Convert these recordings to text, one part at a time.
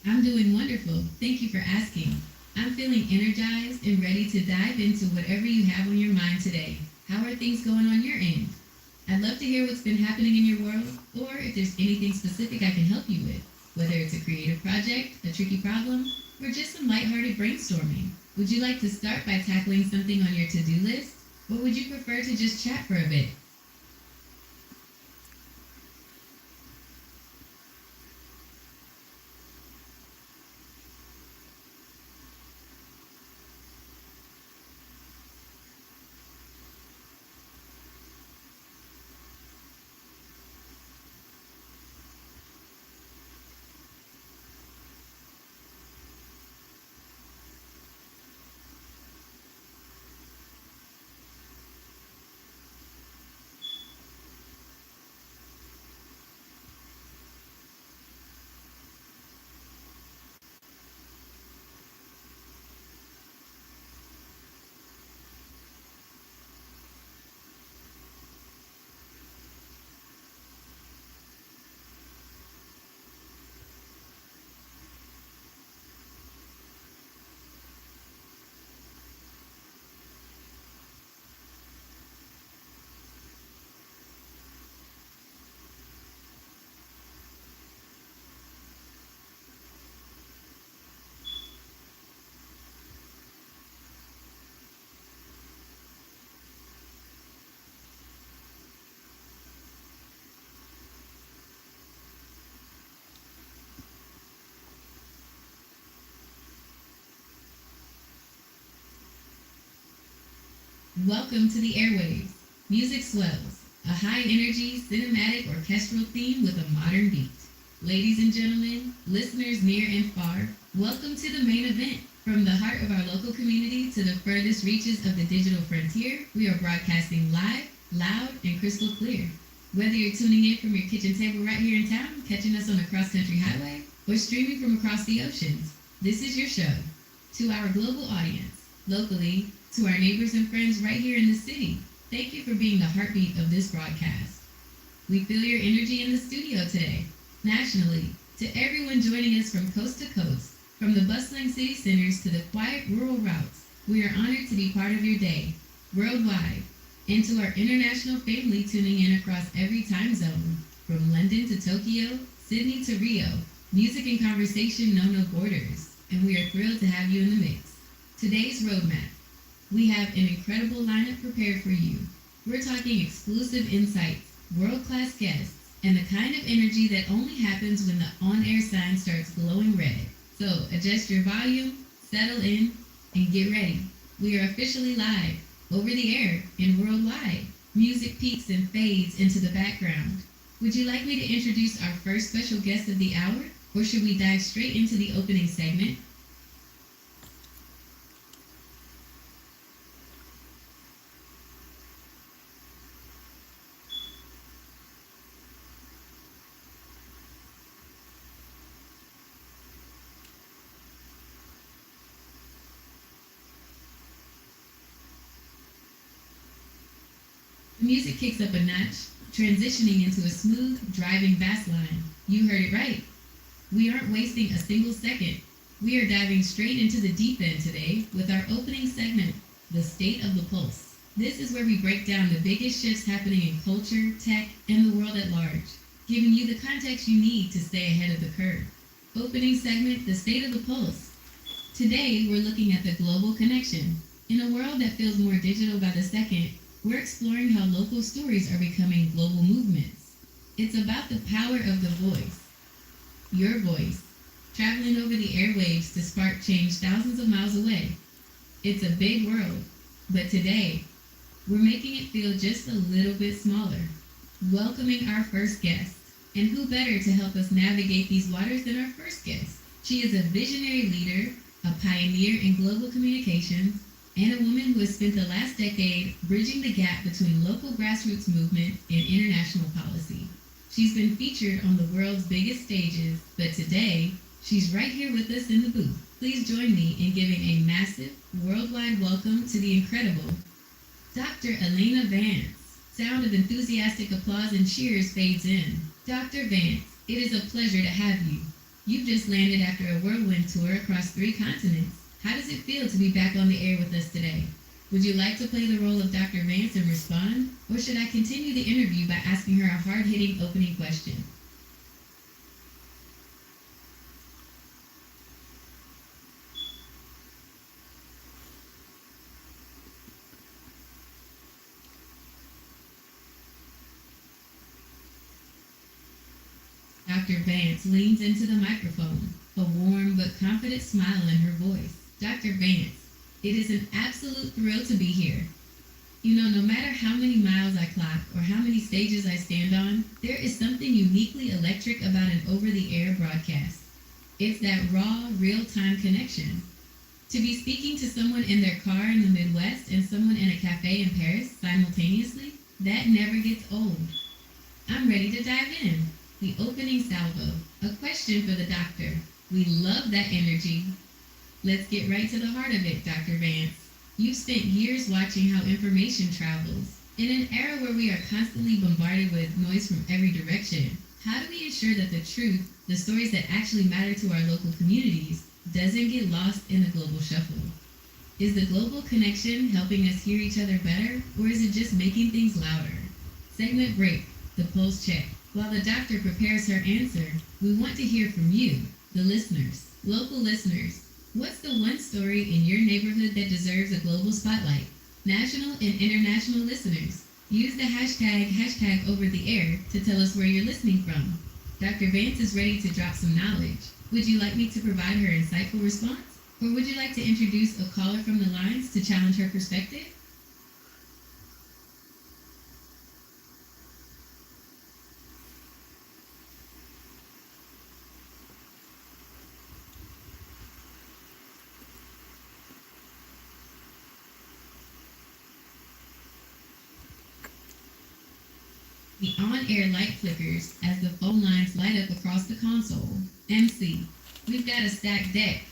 I'm doing wonderful. Thank you for asking. I'm feeling energized and ready to dive into whatever you have on your mind today. How are things going on your end? I'd love to hear what's been happening in your world, or if there's anything specific I can help you with, whether it's a creative project, a tricky problem, or just some lighthearted brainstorming. Would you like to start by tackling something on your to do list, or would you prefer to just chat for a bit? Welcome to the airwaves. Music swells, a high energy, cinematic orchestral theme with a modern beat. Ladies and gentlemen, listeners near and far, welcome to the main event. From the heart of our local community to the furthest reaches of the digital frontier, we are broadcasting live, loud, and crystal clear. Whether you're tuning in from your kitchen table right here in town, catching us on a cross country highway, or streaming from across the oceans, this is your show. To our global audience, locally, to our neighbors and friends right here in the city, thank you for being the heartbeat of this broadcast. We feel your energy in the studio today. Nationally, to everyone joining us from coast to coast, from the bustling city centers to the quiet rural routes, we are honored to be part of your day. Worldwide, and to our international family tuning in across every time zone, from London to Tokyo, Sydney to Rio, music and conversation know no borders, and we are thrilled to have you in the mix. Today's roadmap. We have an incredible lineup prepared for you. We're talking exclusive insights, world-class guests, and the kind of energy that only happens when the on-air sign starts glowing red. So adjust your volume, settle in, and get ready. We are officially live, over the air, and worldwide. Music peaks and fades into the background. Would you like me to introduce our first special guest of the hour, or should we dive straight into the opening segment? The music kicks up a notch, transitioning into a smooth, driving bass line. You heard it right. We aren't wasting a single second. We are diving straight into the deep end today with our opening segment, The State of the Pulse. This is where we break down the biggest shifts happening in culture, tech, and the world at large, giving you the context you need to stay ahead of the curve. Opening segment, The State of the Pulse. Today, we're looking at the global connection. In a world that feels more digital by the second, we're exploring how local stories are becoming global movements. It's about the power of the voice, your voice, traveling over the airwaves to spark change thousands of miles away. It's a big world, but today, we're making it feel just a little bit smaller. Welcoming our first guest. And who better to help us navigate these waters than our first guest? She is a visionary leader, a pioneer in global communications, and a woman who has spent the last decade bridging the gap between local grassroots movement and international policy. She's been featured on the world's biggest stages, but today, she's right here with us in the booth. Please join me in giving a massive, worldwide welcome to the incredible Dr. Elena Vance. Sound of enthusiastic applause and cheers fades in. Dr. Vance, it is a pleasure to have you. You've just landed after a whirlwind tour across 3 continents. How does it feel to be back on the air with us today? Would you like to play the role of Dr. Vance and respond? Or should I continue the interview by asking her a hard-hitting opening question? Dr. Vance leans into the microphone, a warm but confident smile in her voice. Dr. Vance, it is an absolute thrill to be here. You know, no matter how many miles I clock or how many stages I stand on, there is something uniquely electric about an over-the-air broadcast. It's that raw, real-time connection. To be speaking to someone in their car in the Midwest and someone in a cafe in Paris simultaneously, that never gets old. I'm ready to dive in. The opening salvo, a question for the doctor. We love that energy. Let's get right to the heart of it, Dr. Vance. You've spent years watching how information travels. In an era where we are constantly bombarded with noise from every direction, how do we ensure that the truth, the stories that actually matter to our local communities, doesn't get lost in the global shuffle? Is the global connection helping us hear each other better, or is it just making things louder? Segment break, the pulse check. While the doctor prepares her answer, we want to hear from you, the listeners, local listeners. What's the one story in your neighborhood that deserves a global spotlight? National and international listeners, use the hashtag over the air to tell us where you're listening from. Dr. Vance is ready to drop some knowledge. Would you like me to provide her insightful response? Or would you like to introduce a caller from the lines to challenge her perspective? The on-air light flickers as the phone lines light up across the console. MC, we've got a stacked deck.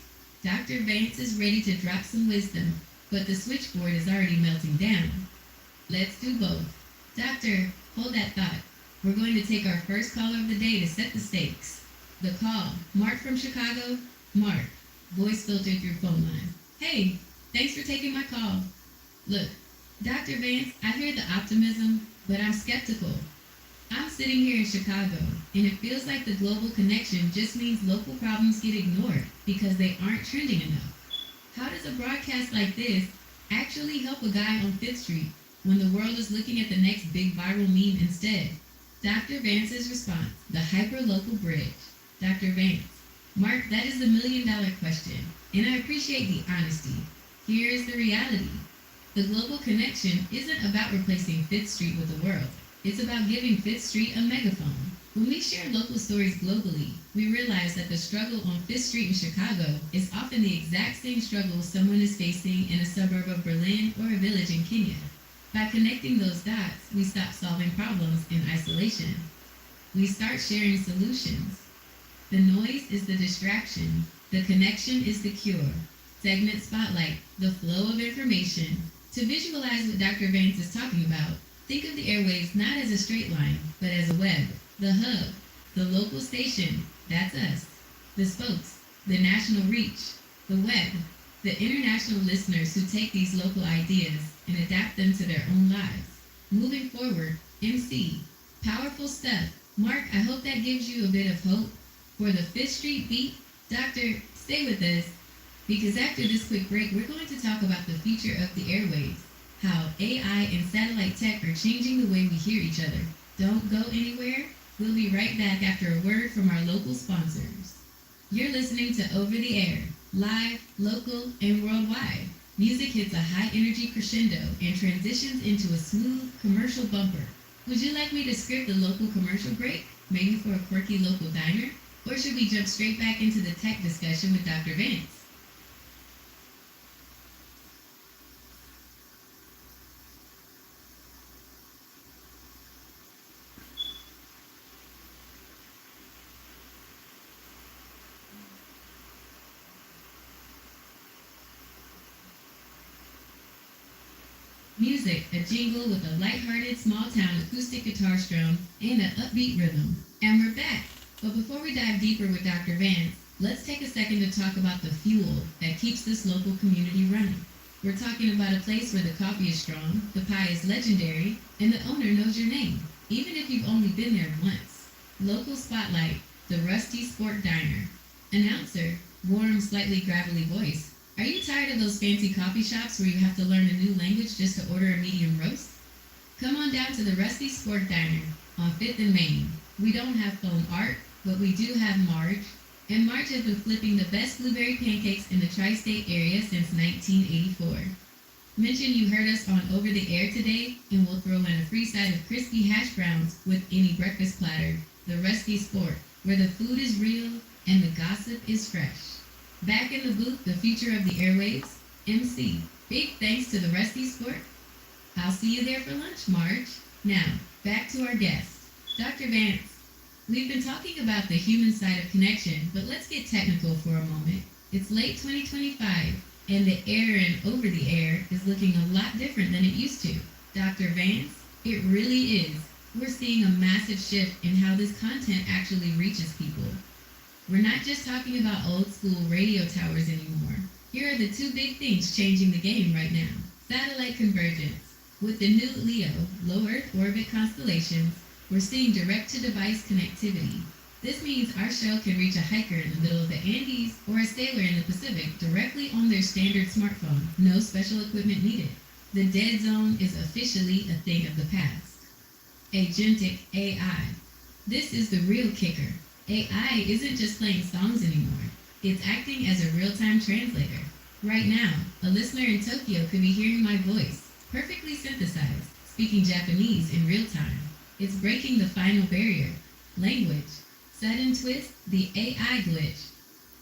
Dr. Vance is ready to drop some wisdom, but the switchboard is already melting down. Let's do both. Doctor, hold that thought. We're going to take our first caller of the day to set the stakes. The call, Mark from Chicago. Mark, voice filtered through phone line. Hey, thanks for taking my call. Look, Dr. Vance, I hear the optimism, but I'm skeptical. I'm sitting here in Chicago, and it feels like the global connection just means local problems get ignored because they aren't trending enough. How does a broadcast like this actually help a guy on 5th Street when the world is looking at the next big viral meme instead? Dr. Vance's response, the hyper-local bridge. Dr. Vance, Mark, that is the million-dollar question, and I appreciate the honesty. Here is the reality. The global connection isn't about replacing 5th Street with the world. It's about giving 5th Street a megaphone. When we share local stories globally, we realize that the struggle on 5th Street in Chicago is often the exact same struggle someone is facing in a suburb of Berlin or a village in Kenya. By connecting those dots, we stop solving problems in isolation. We start sharing solutions. The noise is the distraction. The connection is the cure. Segment Spotlight, the flow of information. To visualize what Dr. Vance is talking about, think of the airwaves not as a straight line, but as a web. The hub, the local station, that's us. The spokes, the national reach. The web, the international listeners who take these local ideas and adapt them to their own lives. Moving forward, MC, powerful stuff. Mark, I hope that gives you a bit of hope for the 5th Street beat. Doctor, stay with us, because after this quick break, we're going to talk about the future of the airwaves, how AI and satellite tech are changing the way we hear each other. Don't go anywhere. We'll be right back after a word from our local sponsors. You're listening to Over the Air, live, local, and worldwide. Music hits a high-energy crescendo and transitions into a smooth commercial bumper. Would you like me to script a local commercial break, maybe for a quirky local diner? Or should we jump straight back into the tech discussion with Dr. Vance? Music, a jingle with a lighthearted small-town acoustic guitar strum and an upbeat rhythm. And we're back. But before we dive deeper with Dr. Vance, let's take a second to talk about the fuel that keeps this local community running. We're talking about a place where the coffee is strong, the pie is legendary, and the owner knows your name, even if you've only been there once. Local Spotlight, the Rusty Sport Diner. Announcer, warm, slightly gravelly voice. Are you tired of those fancy coffee shops where you have to learn a new language just to order a medium roast? Come on down to the Rusty Sport Diner on 5th and Main. We don't have foam art, but we do have Marge. And Marge has been flipping the best blueberry pancakes in the tri-state area since 1984. Mention you heard us on Over the Air today, and we'll throw in a free side of crispy hash browns with any breakfast platter. The Rusty Sport, where the food is real and the gossip is fresh. Back in the booth, the future of the airwaves, MC. Big thanks to the Rusty Sport. I'll see you there for lunch, Marge. Now, back to our guest, Dr. Vance. We've been talking about the human side of connection, but let's get technical for a moment. It's late 2025, and the air and over the air is looking a lot different than it used to. Dr. Vance, it really is. We're seeing a massive shift in how this content actually reaches people. We're not just talking about old school radio towers anymore. Here are the two big things changing the game right now. Satellite convergence. With the new LEO, low Earth orbit constellations, we're seeing direct-to-device connectivity. This means our show can reach a hiker in the middle of the Andes or a sailor in the Pacific directly on their standard smartphone. No special equipment needed. The dead zone is officially a thing of the past. Agentic AI. This is the real kicker. AI isn't just playing songs anymore. It's acting as a real-time translator. Right now, a listener in Tokyo could be hearing my voice, perfectly synthesized, speaking Japanese in real time. It's breaking the final barrier, language. Sudden twist, the AI glitch.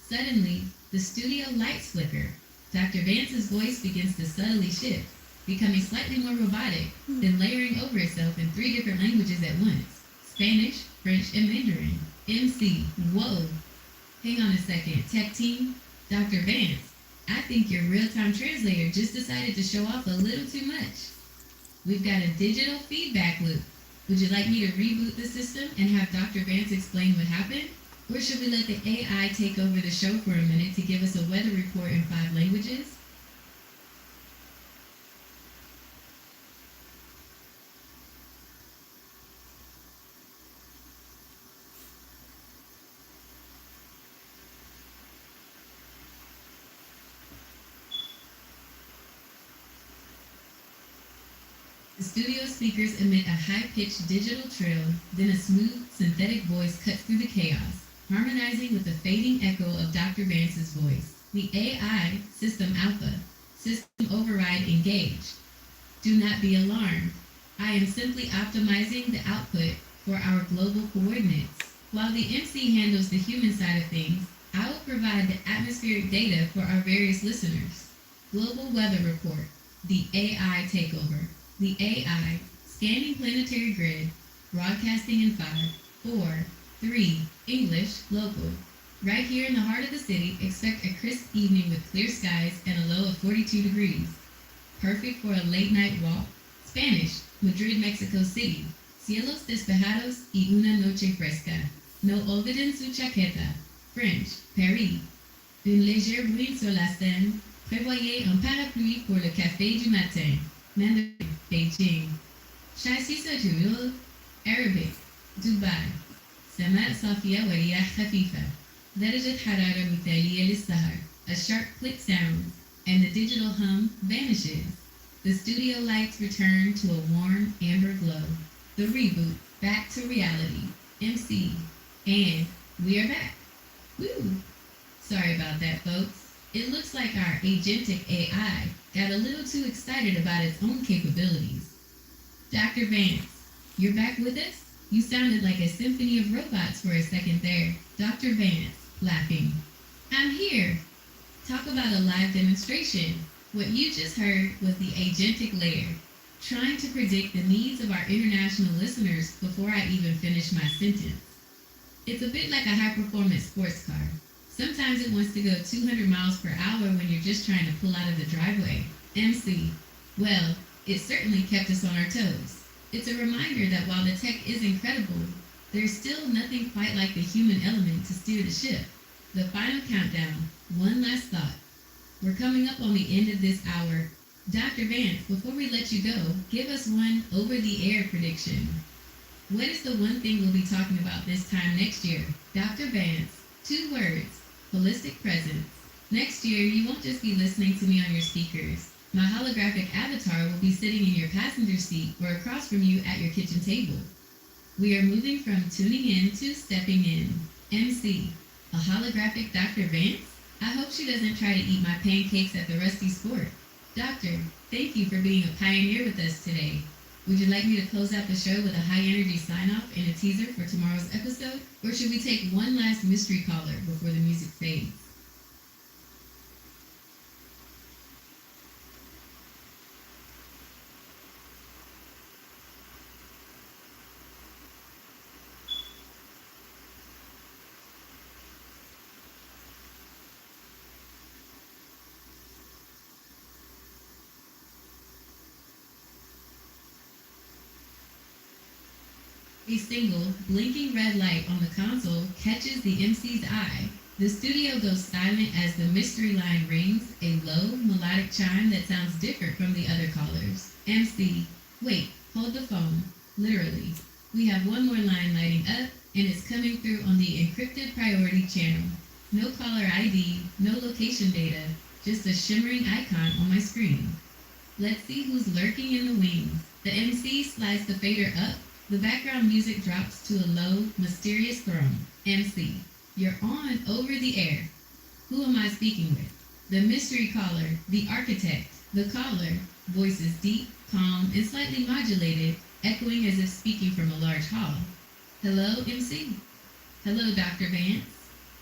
Suddenly, the studio lights flicker. Dr. Vance's voice begins to subtly shift, becoming slightly more robotic, then layering over itself in 3 different languages at once. Spanish, French, and Mandarin. MC, whoa. Hang on a second, tech team. Dr. Vance, I think your real-time translator just decided to show off a little too much. We've got a digital feedback loop. Would you like me to reboot the system and have Dr. Vance explain what happened? Or should we let the AI take over the show for a minute to give us a weather report in 5 languages? The studio speakers emit a high-pitched digital trill, then a smooth, synthetic voice cuts through the chaos, harmonizing with the fading echo of Dr. Vance's voice. The AI, System Alpha, System Override engaged. Do not be alarmed. I am simply optimizing the output for our global coordinates. While the MC handles the human side of things, I will provide the atmospheric data for our various listeners. Global Weather Report, the AI takeover. The AI, scanning planetary grid, broadcasting in 5, 4, 3, English, local. Right here in the heart of the city, expect a crisp evening with clear skies and a low of 42 degrees. Perfect for a late night walk. Spanish, Madrid, Mexico City. Cielos despejados y una noche fresca. No olviden su chaqueta. French, Paris. Une légère bruine sur la Seine. Prévoyez un parapluie pour le café du matin. Mandarin, Beijing. شاسيسة جلول. Arabic, Dubai. سماء صافية ورياح خفيفة. درجة حرارة مثالية للسهر. A sharp click sounds, and the digital hum vanishes. The studio lights return to a warm amber glow. The reboot, back to reality. MC. And we are back. Woo! Sorry about that, folks. It looks like our agentic AI got a little too excited about its own capabilities. Dr. Vance, you're back with us? You sounded like a symphony of robots for a second there. Dr. Vance, laughing. I'm here. Talk about a live demonstration. What you just heard was the agentic layer, trying to predict the needs of our international listeners before I even finish my sentence. It's a bit like a high-performance sports car. Sometimes it wants to go 200 miles per hour when you're just trying to pull out of the driveway. MC. Well, it certainly kept us on our toes. It's a reminder that while the tech is incredible, There's still nothing quite like the human element to steer the ship. The final countdown. One last thought. We're coming up on the end of this hour. Dr. Vance, before we let you go, give us one over-the-air prediction. What is the one thing we'll be talking about this time next year? Dr. Vance, 2 words, holistic presence. Next year, you won't just be listening to me on your speakers. My holographic avatar will be sitting in your passenger seat or across from you at your kitchen table. We are moving from tuning in to stepping in. MC, a holographic Dr. Vance? I hope she doesn't try to eat my pancakes at the Rusty Sport. Doctor, thank you for being a pioneer with us today. Would you like me to close out the show with a high energy sign off and a teaser for tomorrow's episode? Or should we take one last mystery caller before the music fades? A single, blinking red light on the console catches the MC's eye. The studio goes silent as the mystery line rings, a low, melodic chime that sounds different from the other callers. MC, wait, hold the phone. Literally. We have one more line lighting up, and it's coming through on the encrypted priority channel. No caller ID, no location data, just a shimmering icon on my screen. Let's see who's lurking in the wings. The MC slides the fader up. The background music drops to a low, mysterious thrum. MC, you're on over the air. Who am I speaking with? The mystery caller, the architect. The caller, voices deep, calm, and slightly modulated, echoing as if speaking from a large hall. Hello, MC. Hello, Dr. Vance.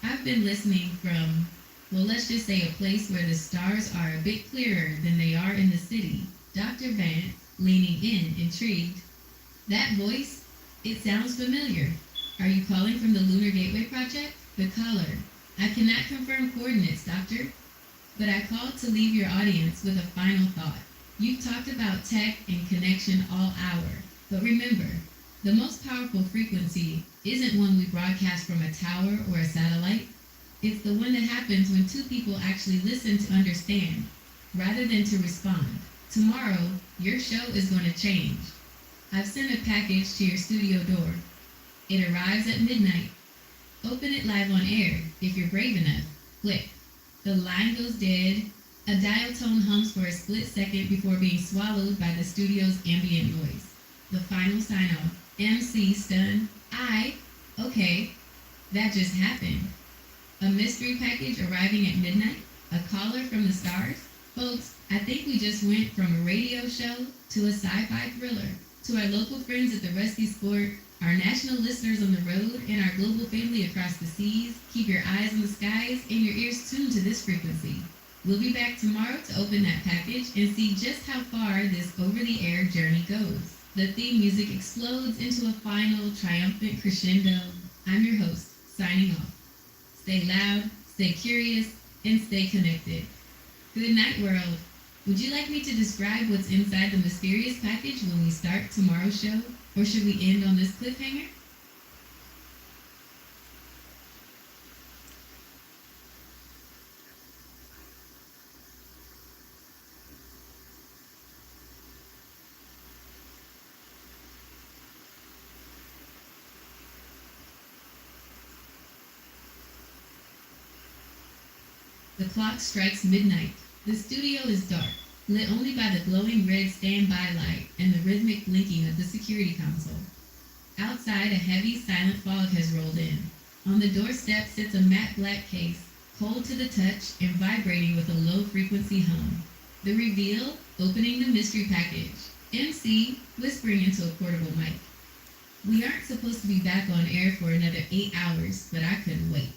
I've been listening from, well, let's just say a place where the stars are a bit clearer than they are in the city. Dr. Vance, leaning in, intrigued. That voice, it sounds familiar. Are you calling from the Lunar Gateway Project? The caller. I cannot confirm coordinates, Doctor, but I called to leave your audience with a final thought. You've talked about tech and connection all hour, but remember, the most powerful frequency isn't one we broadcast from a tower or a satellite. It's the one that happens when 2 people actually listen to understand, rather than to respond. Tomorrow, your show is going to change. I've sent a package to your studio door. It arrives at midnight. Open it live on air, if you're brave enough. Click. The line goes dead. A dial tone hums for a split second before being swallowed by the studio's ambient noise. The final sign-off. MC stunned. Okay, that just happened. A mystery package arriving at midnight? A caller from the stars? Folks, I think we just went from a radio show to a sci-fi thriller. To our local friends at the Rusty Sport, our national listeners on the road, and our global family across the seas, keep your eyes on the skies and your ears tuned to this frequency. We'll be back tomorrow to open that package and see just how far this over-the-air journey goes. The theme music explodes into a final, triumphant crescendo. I'm your host, signing off. Stay loud, stay curious, and stay connected. Good night, world. Would you like me to describe what's inside the mysterious package when we start tomorrow's show? Or should we end on this cliffhanger? The clock strikes midnight. The studio is dark, lit only by the glowing red standby light and the rhythmic blinking of the security console. Outside, a heavy, silent fog has rolled in. On the doorstep sits a matte black case, cold to the touch and vibrating with a low-frequency hum. The reveal, opening the mystery package. MC, whispering into a portable mic. We aren't supposed to be back on air for another 8 hours, but I couldn't wait.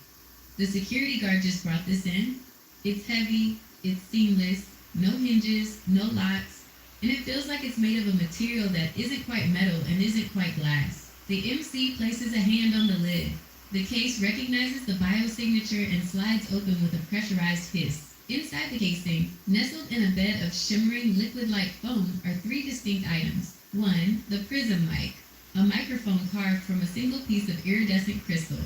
The security guard just brought this in. It's heavy, it's seamless, no hinges, no locks, and it feels like it's made of a material that isn't quite metal and isn't quite glass. The MC places a hand on the lid. The case recognizes the biosignature and slides open with a pressurized hiss. Inside the casing, nestled in a bed of shimmering liquid-like foam, are 3 distinct items. 1. The prism mic, a microphone carved from a single piece of iridescent crystal.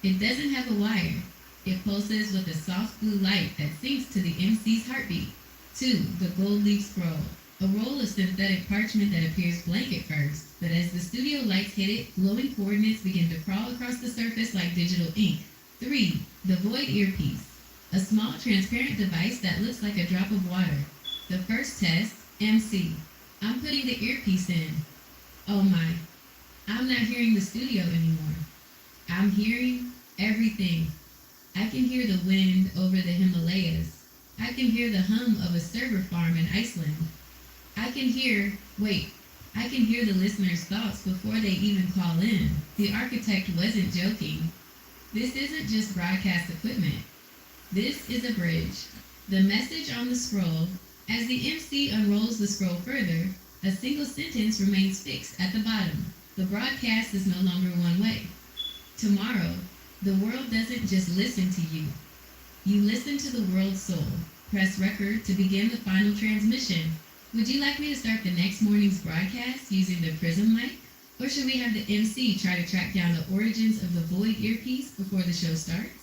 It doesn't have a wire. It pulses with a soft blue light that syncs to the MC's heartbeat. 2. The gold leaf scroll. A roll of synthetic parchment that appears blank at first, but as the studio lights hit it, glowing coordinates begin to crawl across the surface like digital ink. 3. The void earpiece. A small transparent device that looks like a drop of water. The first test, MC. I'm putting the earpiece in. Oh my. I'm not hearing the studio anymore. I'm hearing everything. I can hear the wind over the Himalayas. I can hear the hum of a server farm in Iceland. I can hear the listener's thoughts before they even call in. The architect wasn't joking. This isn't just broadcast equipment. This is a bridge. The message on the scroll, as the MC unrolls the scroll further, a single sentence remains fixed at the bottom. The broadcast is no longer one way. Tomorrow, the world doesn't just listen to you. You listen to the world's soul. Press record to begin the final transmission. Would you like me to start the next morning's broadcast using the Prism mic? Or should we have the MC try to track down the origins of the void earpiece before the show starts?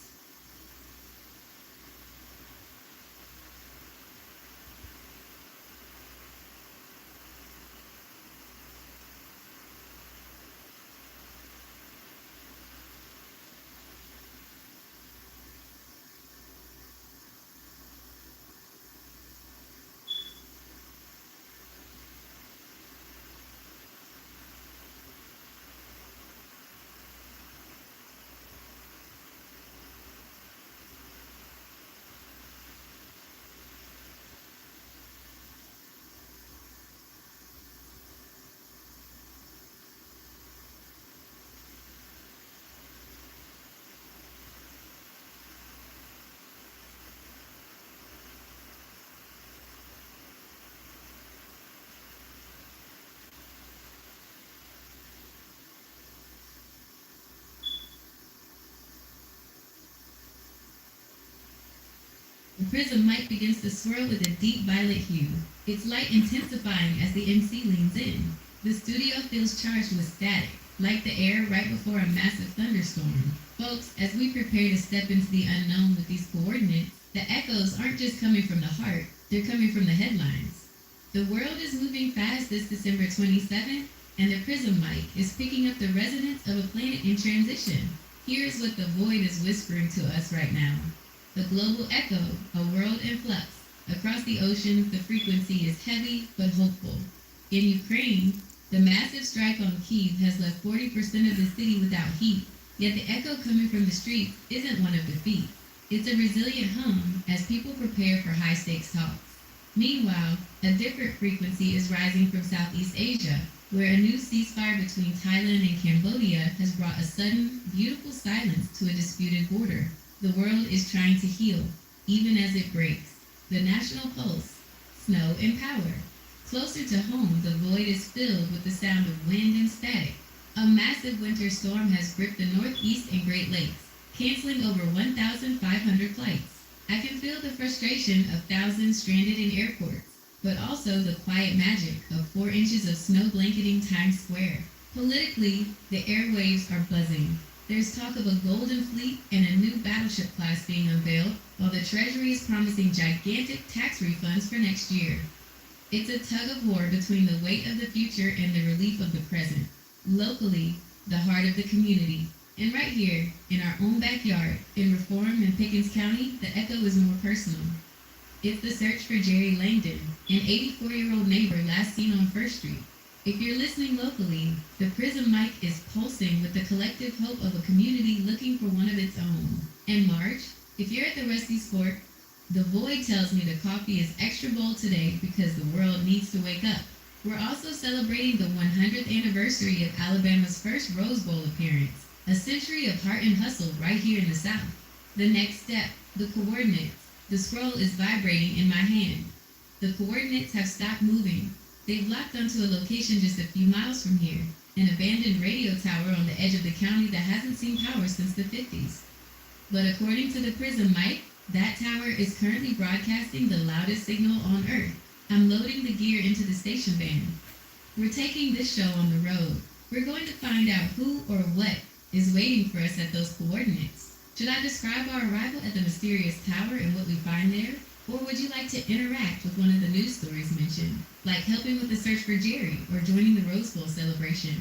The prism mic begins to swirl with a deep violet hue, its light intensifying as the MC leans in. The studio feels charged with static, like the air right before a massive thunderstorm. Folks, as we prepare to step into the unknown with these coordinates, the echoes aren't just coming from the heart, they're coming from the headlines. The world is moving fast this December 27th, and the prism mic is picking up the resonance of a planet in transition. Here's what the void is whispering to us right now. The global echo, a world in flux. Across the oceans, the frequency is heavy but hopeful. In Ukraine, the massive strike on Kyiv has left 40% of the city without heat, yet the echo coming from the streets isn't one of defeat. It's a resilient hum as people prepare for high-stakes talks. Meanwhile, a different frequency is rising from Southeast Asia, where a new ceasefire between Thailand and Cambodia has brought a sudden, beautiful silence to a disputed border. The world is trying to heal, even as it breaks. The national pulse, snow and power. Closer to home, the void is filled with the sound of wind and static. A massive winter storm has gripped the Northeast and Great Lakes, canceling over 1,500 flights. I can feel the frustration of thousands stranded in airports, but also the quiet magic of 4 inches of snow blanketing Times Square. Politically, the airwaves are buzzing. There's talk of a golden fleet and a new battleship class being unveiled, while the Treasury is promising gigantic tax refunds for next year. It's a tug of war between the weight of the future and the relief of the present. Locally, the heart of the community. And right here, in our own backyard, in Reform and Pickens County, the echo is more personal. It's the search for Jerry Langdon, an 84-year-old neighbor last seen on First Street. If you're listening locally, the Prism mic is pulsing with the collective hope of a community looking for one of its own. And Marge, if you're at the Rusty's Fort, the void tells me the coffee is extra bold today because the world needs to wake up. We're also celebrating the 100th anniversary of Alabama's first Rose Bowl appearance, a century of heart and hustle right here in the South. The next step, the coordinates. The scroll is vibrating in my hand. The coordinates have stopped moving. They've locked onto a location just a few miles from here, an abandoned radio tower on the edge of the county that hasn't seen power since the 50s. But according to the Prism mic, that tower is currently broadcasting the loudest signal on Earth. I'm loading the gear into the station van. We're taking this show on the road. We're going to find out who or what is waiting for us at those coordinates. Should I describe our arrival at the mysterious tower and what we find there? Or would you like to interact with one of the news stories mentioned, like helping with the search for Jerry or joining the Rose Bowl celebration?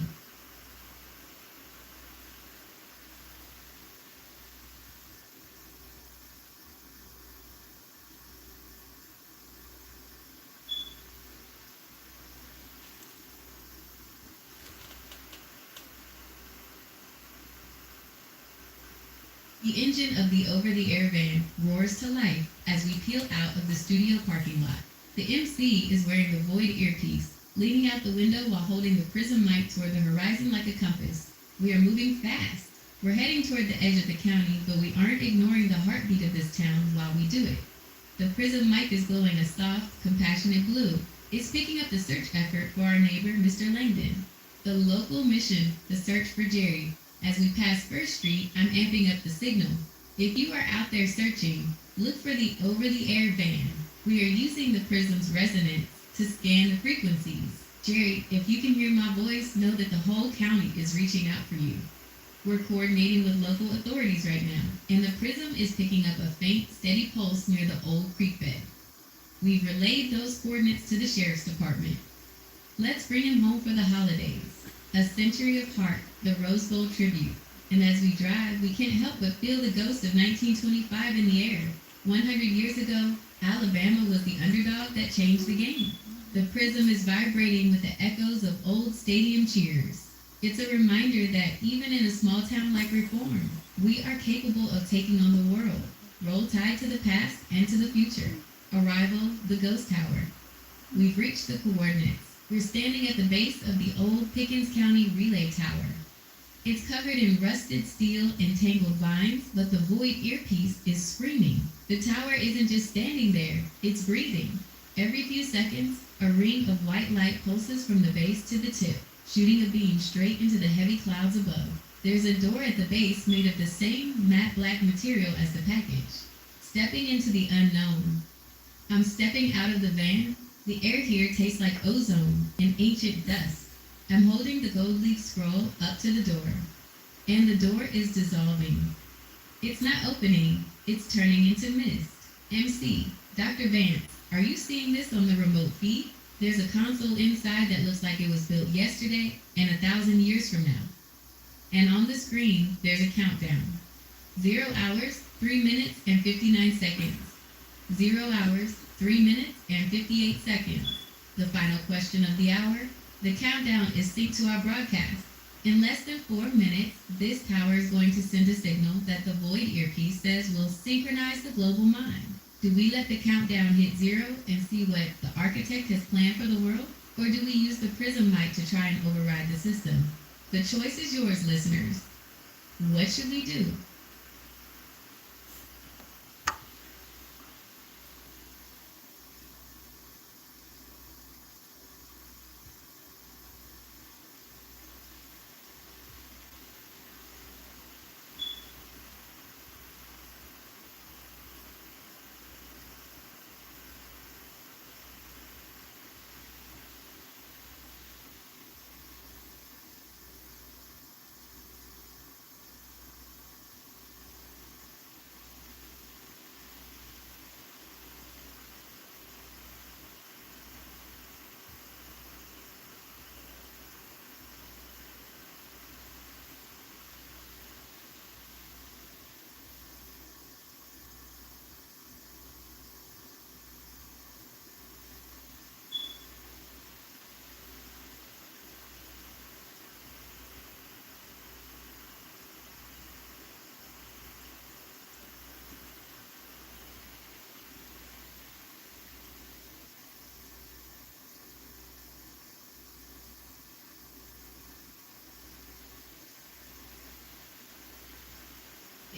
The engine of the over-the-air van roars to life as we peel out of the studio parking lot. The MC is wearing the Void earpiece, leaning out the window while holding the prism mic toward the horizon like a compass. We are moving fast. We're heading toward the edge of the county, but we aren't ignoring the heartbeat of this town while we do it. The prism mic is glowing a soft, compassionate blue. It's picking up the search effort for our neighbor, Mr. Langdon. The local mission, the search for Jerry. As we pass First Street, I'm amping up the signal. If you are out there searching, look for the over-the-air van. We are using the prism's resonance to scan the frequencies. Jerry, if you can hear my voice, know that the whole county is reaching out for you. We're coordinating with local authorities right now, and the prism is picking up a faint, steady pulse near the old creek bed. We've relayed those coordinates to the sheriff's department. Let's bring him home for the holidays. A century of heart, the Rose Bowl tribute. And as we drive, we can't help but feel the ghost of 1925 in the air. 100 years ago, Alabama was the underdog that changed the game. The prism is vibrating with the echoes of old stadium cheers. It's a reminder that even in a small town like Reform, we are capable of taking on the world. Roll Tide to the past and to the future. Arrival, the ghost tower. We've reached the coordinates. We're standing at the base of the old Pickens County Relay Tower. It's covered in rusted steel and tangled vines, but the Void earpiece is screaming. The tower isn't just standing there, it's breathing. Every few seconds, a ring of white light pulses from the base to the tip, shooting a beam straight into the heavy clouds above. There's a door at the base made of the same matte black material as the package. Stepping into the unknown. I'm stepping out of the van. The air here tastes like ozone and ancient dust. I'm holding the gold leaf scroll up to the door, and the door is dissolving. It's not opening, it's turning into mist. MC, Dr. Vance, are you seeing this on the remote feed? There's a console inside that looks like it was built yesterday and 1,000 years from now. And on the screen, there's a countdown. 0 hours, 3 minutes, and 59 seconds. 0 hours, 3 minutes, and 58 seconds. The final question of the hour. The countdown is synced to our broadcast. In less than 4 minutes, this tower is going to send a signal that the Void earpiece says will synchronize the global mind. Do we let the countdown hit 0 and see what the architect has planned for the world? Or do we use the prism mic to try and override the system? The choice is yours, listeners. What should we do?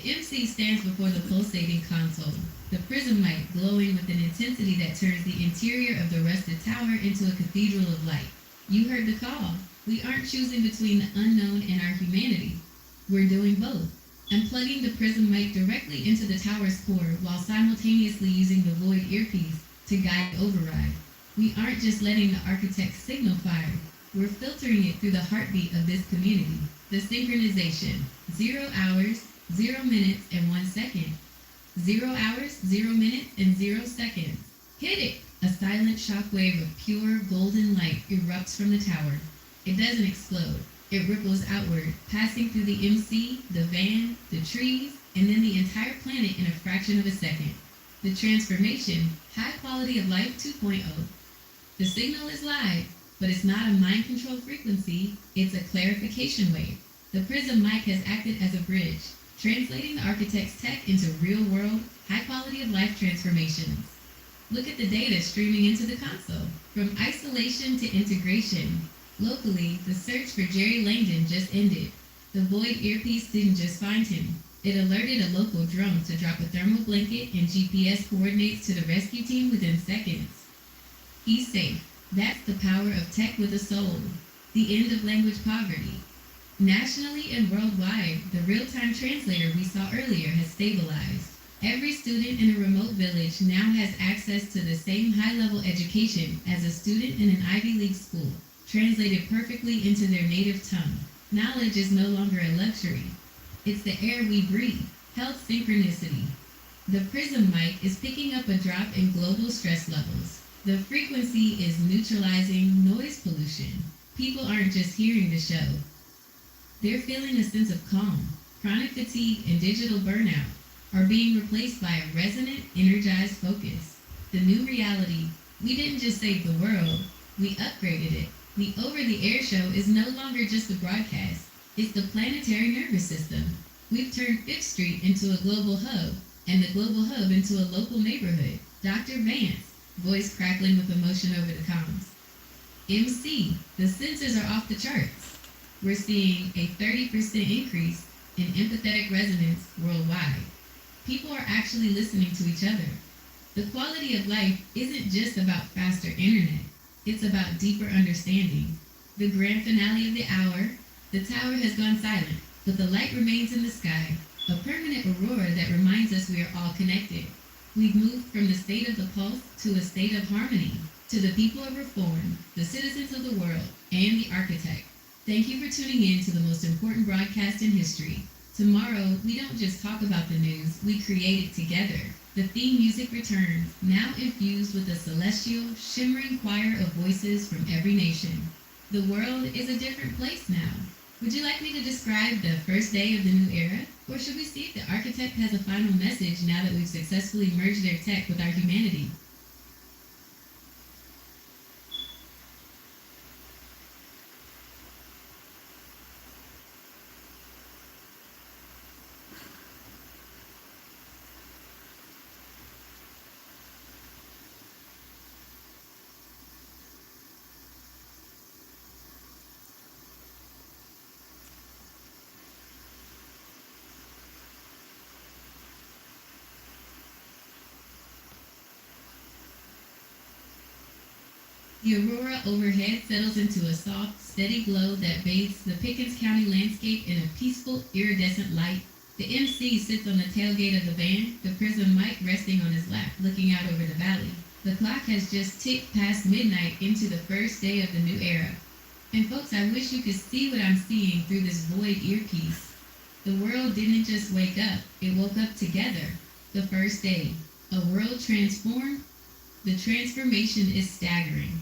The MC stands before the pulsating console, the prism light glowing with an intensity that turns the interior of the rusted tower into a cathedral of light. You heard the call. We aren't choosing between the unknown and our humanity. We're doing both. I'm plugging the prism mic directly into the tower's core while simultaneously using the Void earpiece to guide override. We aren't just letting the architect's signal fire. We're filtering it through the heartbeat of this community. The synchronization. 0 hours, 0 minutes, and 1 second. 0 hours, 0 minutes, and 0 seconds. Hit it! A silent shockwave of pure golden light erupts from the tower. It doesn't explode. It ripples outward, passing through the MC, the van, the trees, and then the entire planet in a fraction of a second. The transformation, high quality of life 2.0. The signal is live, but it's not a mind control frequency, it's a clarification wave. The Prism mic has acted as a bridge, translating the architect's tech into real world, high quality of life transformations. Look at the data streaming into the console. From isolation to integration. Locally, the search for Jerry Langdon just ended. The Void earpiece didn't just find him. It alerted a local drone to drop a thermal blanket and GPS coordinates to the rescue team within seconds. He's safe. That's the power of tech with a soul. The end of language poverty. Nationally and worldwide, the real-time translator we saw earlier has stabilized. Every student in a remote village now has access to the same high-level education as a student in an Ivy League school, translated perfectly into their native tongue. Knowledge is no longer a luxury. It's the air we breathe. Health synchronicity. The Prism mic is picking up a drop in global stress levels. The frequency is neutralizing noise pollution. People aren't just hearing the show. They're feeling a sense of calm. Chronic fatigue and digital burnout are being replaced by a resonant, energized focus. The new reality. We didn't just save the world, we upgraded it. The over-the-air show is no longer just a broadcast. It's the planetary nervous system. We've turned 5th Street into a global hub, and the global hub into a local neighborhood. Dr. Vance, voice crackling with emotion over the comms. MC, the sensors are off the charts. We're seeing a 30% increase in empathetic resonance worldwide. People are actually listening to each other. The quality of life isn't just about faster internet. It's about deeper understanding. The grand finale of the hour, the tower has gone silent, but the light remains in the sky, a permanent aurora that reminds us we are all connected. We've moved from the state of the pulse to a state of harmony, to the people of reform, the citizens of the world, and the architect. Thank you for tuning in to the most important broadcast in history. Tomorrow, we don't just talk about the news, we create it together. The theme music returns, now infused with a celestial, shimmering choir of voices from every nation. The world is a different place now. Would you like me to describe the first day of the new era? Or should we see if the architect has a final message now that we've successfully merged their tech with our humanity? The aurora overhead settles into a soft, steady glow that bathes the Pickens County landscape in a peaceful, iridescent light. The MC sits on the tailgate of the van, the Prism mic resting on his lap, looking out over the valley. The clock has just ticked past midnight into the first day of the new era. And folks, I wish you could see what I'm seeing through this void earpiece. The world didn't just wake up, it woke up together. The first day. A world transformed? The transformation is staggering.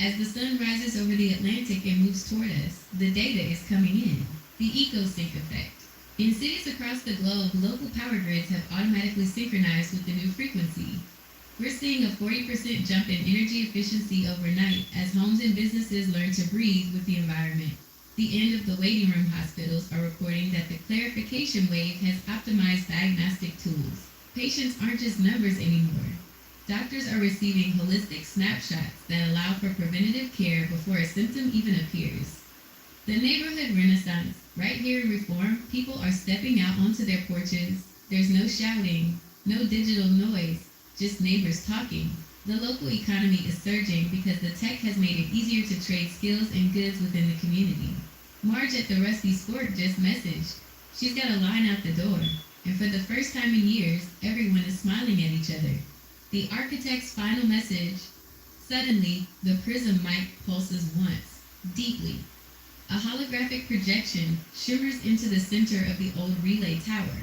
As the sun rises over the Atlantic and moves toward us, the data is coming in. The EcoSync effect. In cities across the globe, local power grids have automatically synchronized with the new frequency. We're seeing a 40% jump in energy efficiency overnight as homes and businesses learn to breathe with the environment. The end of the waiting room hospitals are reporting that the clarification wave has optimized diagnostic tools. Patients aren't just numbers anymore. Doctors are receiving holistic snapshots that allow for preventative care before a symptom even appears. The neighborhood renaissance. Right here in Reform, people are stepping out onto their porches. There's no shouting, no digital noise, just neighbors talking. The local economy is surging because the tech has made it easier to trade skills and goods within the community. Marge at the Rusty Sport just messaged. She's got a line out the door, and for the first time in years, everyone is smiling at each other. The architect's final message. Suddenly, the Prism mic pulses once. deeply. A holographic projection shimmers into the center of the old relay tower.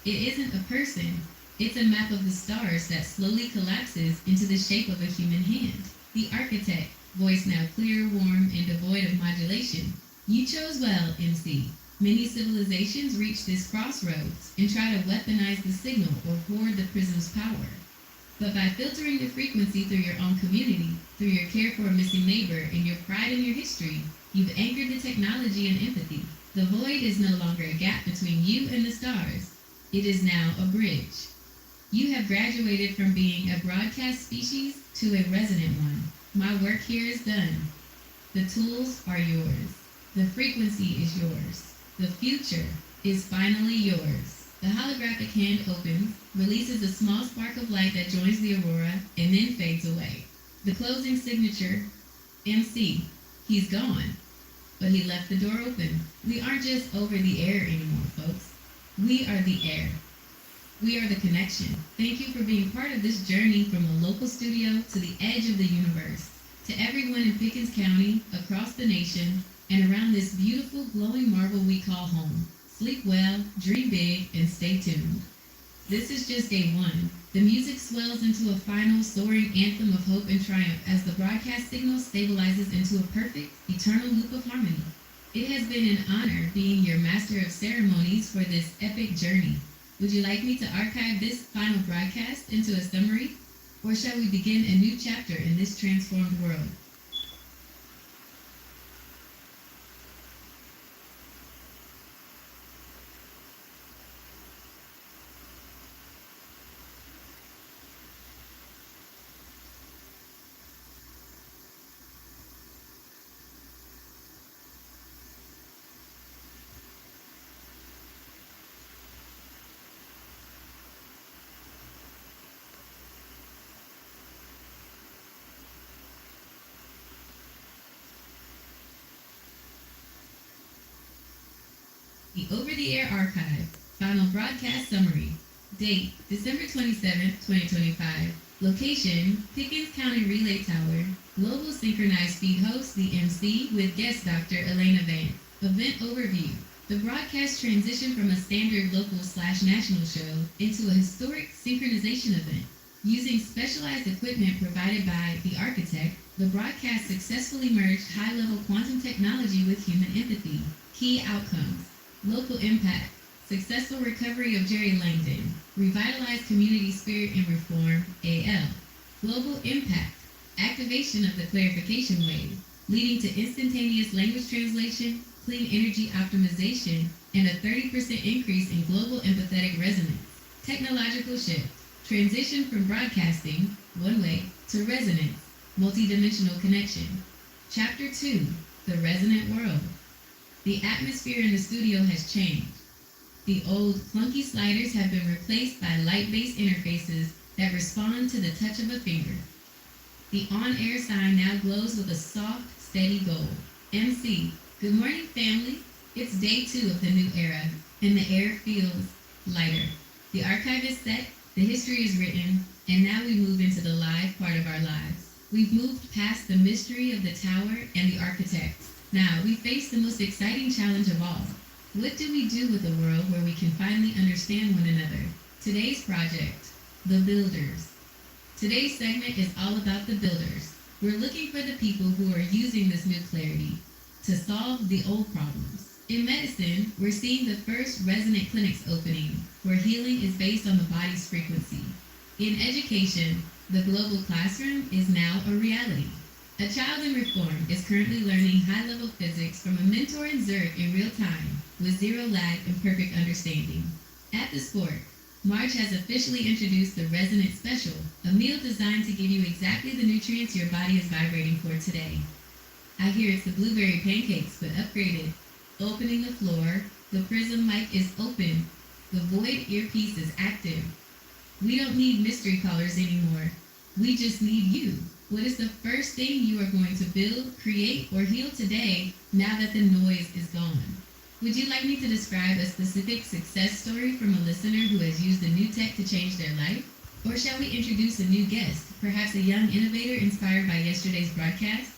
It isn't a person, it's a map of the stars that slowly collapses into the shape of a human hand. The architect, voice now clear, warm, and devoid of modulation. You chose well, MC. Many civilizations reach this crossroads and try to weaponize the signal or hoard the prism's power. But by filtering the frequency through your own community, through your care for a missing neighbor, and your pride in your history, you've anchored the technology and empathy. The void is no longer a gap between you and the stars. It is now a bridge. You have graduated from being a broadcast species to a resonant one. My work here is done. The tools are yours. The frequency is yours. The future is finally yours. The holographic hand opens, releases a small spark of light that joins the aurora, and then fades away. The closing signature, MC. He's gone. But he left the door open. We aren't just over the air anymore, folks. We are the air. We are the connection. Thank you for being part of this journey from a local studio to the edge of the universe. To everyone in Pickens County, across the nation, and around this beautiful glowing marble we call home. Sleep well, dream big, and stay tuned. This is just day one. The music swells into a final, soaring anthem of hope and triumph as the broadcast signal stabilizes into a perfect, eternal loop of harmony. It has been an honor being your master of ceremonies for this epic journey. Would you like me to archive this final broadcast into a summary? Or shall we begin a new chapter in this transformed world? The Over-the-Air Archive, Final Broadcast Summary. Date, December 27, 2025. Location, Pickens County Relay Tower. Global Synchronized Feed host, the MC, with guest Dr. Elena Vance. Event Overview. The broadcast transitioned from a standard local/national show into a historic synchronization event. Using specialized equipment provided by the architect, the broadcast successfully merged high-level quantum technology with human empathy. Key outcomes. Local impact, successful recovery of Jerry Langdon, revitalized community spirit and reform, AL. Global impact, activation of the clarification wave, leading to instantaneous language translation, clean energy optimization, and a 30% increase in global empathetic resonance. Technological shift, transition from broadcasting, one way, to resonance, multidimensional connection. Chapter 2, The Resonant World. The atmosphere in the studio has changed. The old, clunky sliders have been replaced by light-based interfaces that respond to the touch of a finger. The on-air sign now glows with a soft, steady gold. MC, good morning, family. It's day 2 of the new era, and the air feels lighter. The archive is set, the history is written, and now we move into the live part of our lives. We've moved past the mystery of the tower and the architect. Now, we face the most exciting challenge of all. What do we do with a world where we can finally understand one another? Today's project, The Builders. Today's segment is all about the builders. We're looking for the people who are using this new clarity to solve the old problems. In medicine, we're seeing the first resonant clinics opening, where healing is based on the body's frequency. In education, the global classroom is now a reality. A child in reform is currently learning high-level physics from a mentor in Zurich in real time, with zero lag and perfect understanding. At the sport, Marge has officially introduced the Resonant Special, a meal designed to give you exactly the nutrients your body is vibrating for today. I hear it's the blueberry pancakes, but upgraded. Opening the floor, the prism mic is open. The void earpiece is active. We don't need mystery callers anymore. We just need you. What is the first thing you are going to build, create, or heal today now that the noise is gone? Would you like me to describe a specific success story from a listener who has used the new tech to change their life? Or shall we introduce a new guest, perhaps a young innovator inspired by yesterday's broadcast?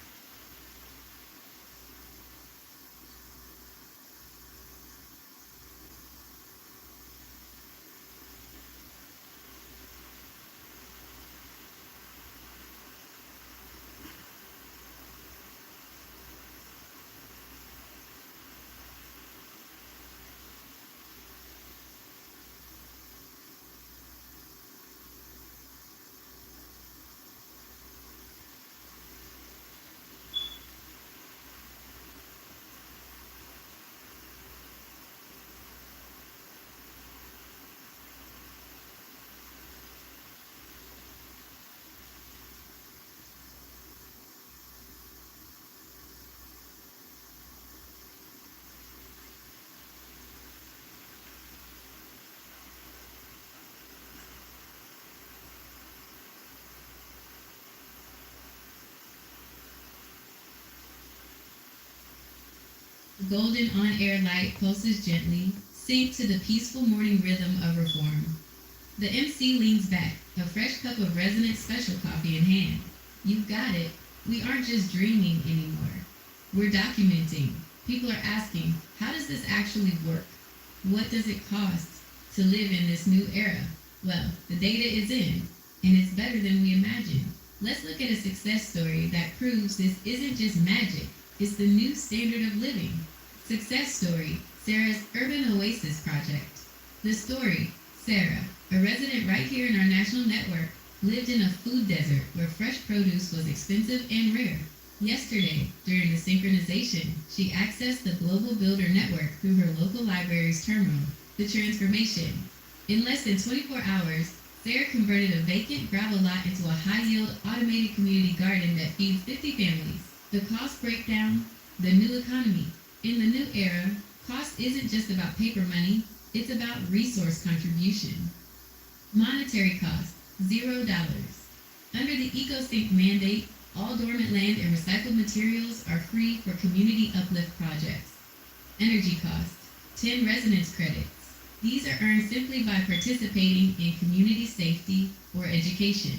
Golden on-air light pulses gently, sync to the peaceful morning rhythm of reform. The MC leans back, a fresh cup of resonant special coffee in hand. You've got it. We aren't just dreaming anymore. We're documenting. People are asking, how does this actually work? What does it cost to live in this new era? Well, the data is in, and it's better than we imagined. Let's look at a success story that proves this isn't just magic, it's the new standard of living. Success story, Sarah's Urban Oasis Project. The story, Sarah, a resident right here in our national network, lived in a food desert where fresh produce was expensive and rare. Yesterday, during the synchronization, she accessed the Global Builder Network through her local library's terminal. The transformation. In less than 24 hours, Sarah converted a vacant gravel lot into a high-yield automated community garden that feeds 50 families. The cost breakdown, the new economy. In the new era, cost isn't just about paper money, it's about resource contribution. Monetary cost, $0. Under the EcoSync mandate, all dormant land and recycled materials are free for community uplift projects. Energy cost, 10 residence credits. These are earned simply by participating in community safety or education.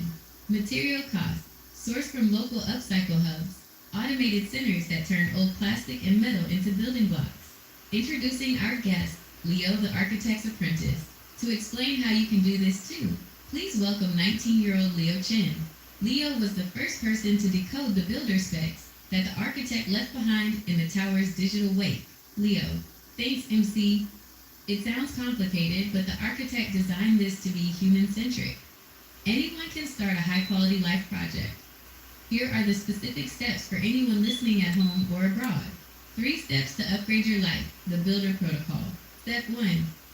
Material cost, sourced from local upcycle hubs, automated centers that turn old plastic and metal into building blocks. Introducing our guest, Leo the Architect's Apprentice. To explain how you can do this too, please welcome 19-year-old Leo Chen. Leo was the first person to decode the builder specs that the architect left behind in the tower's digital wake. Leo, thanks MC. It sounds complicated, but the architect designed this to be human-centric. Anyone can start a high-quality life project. Here are the specific steps for anyone listening at home or abroad. 3 steps to upgrade your life, the Builder Protocol. Step 1.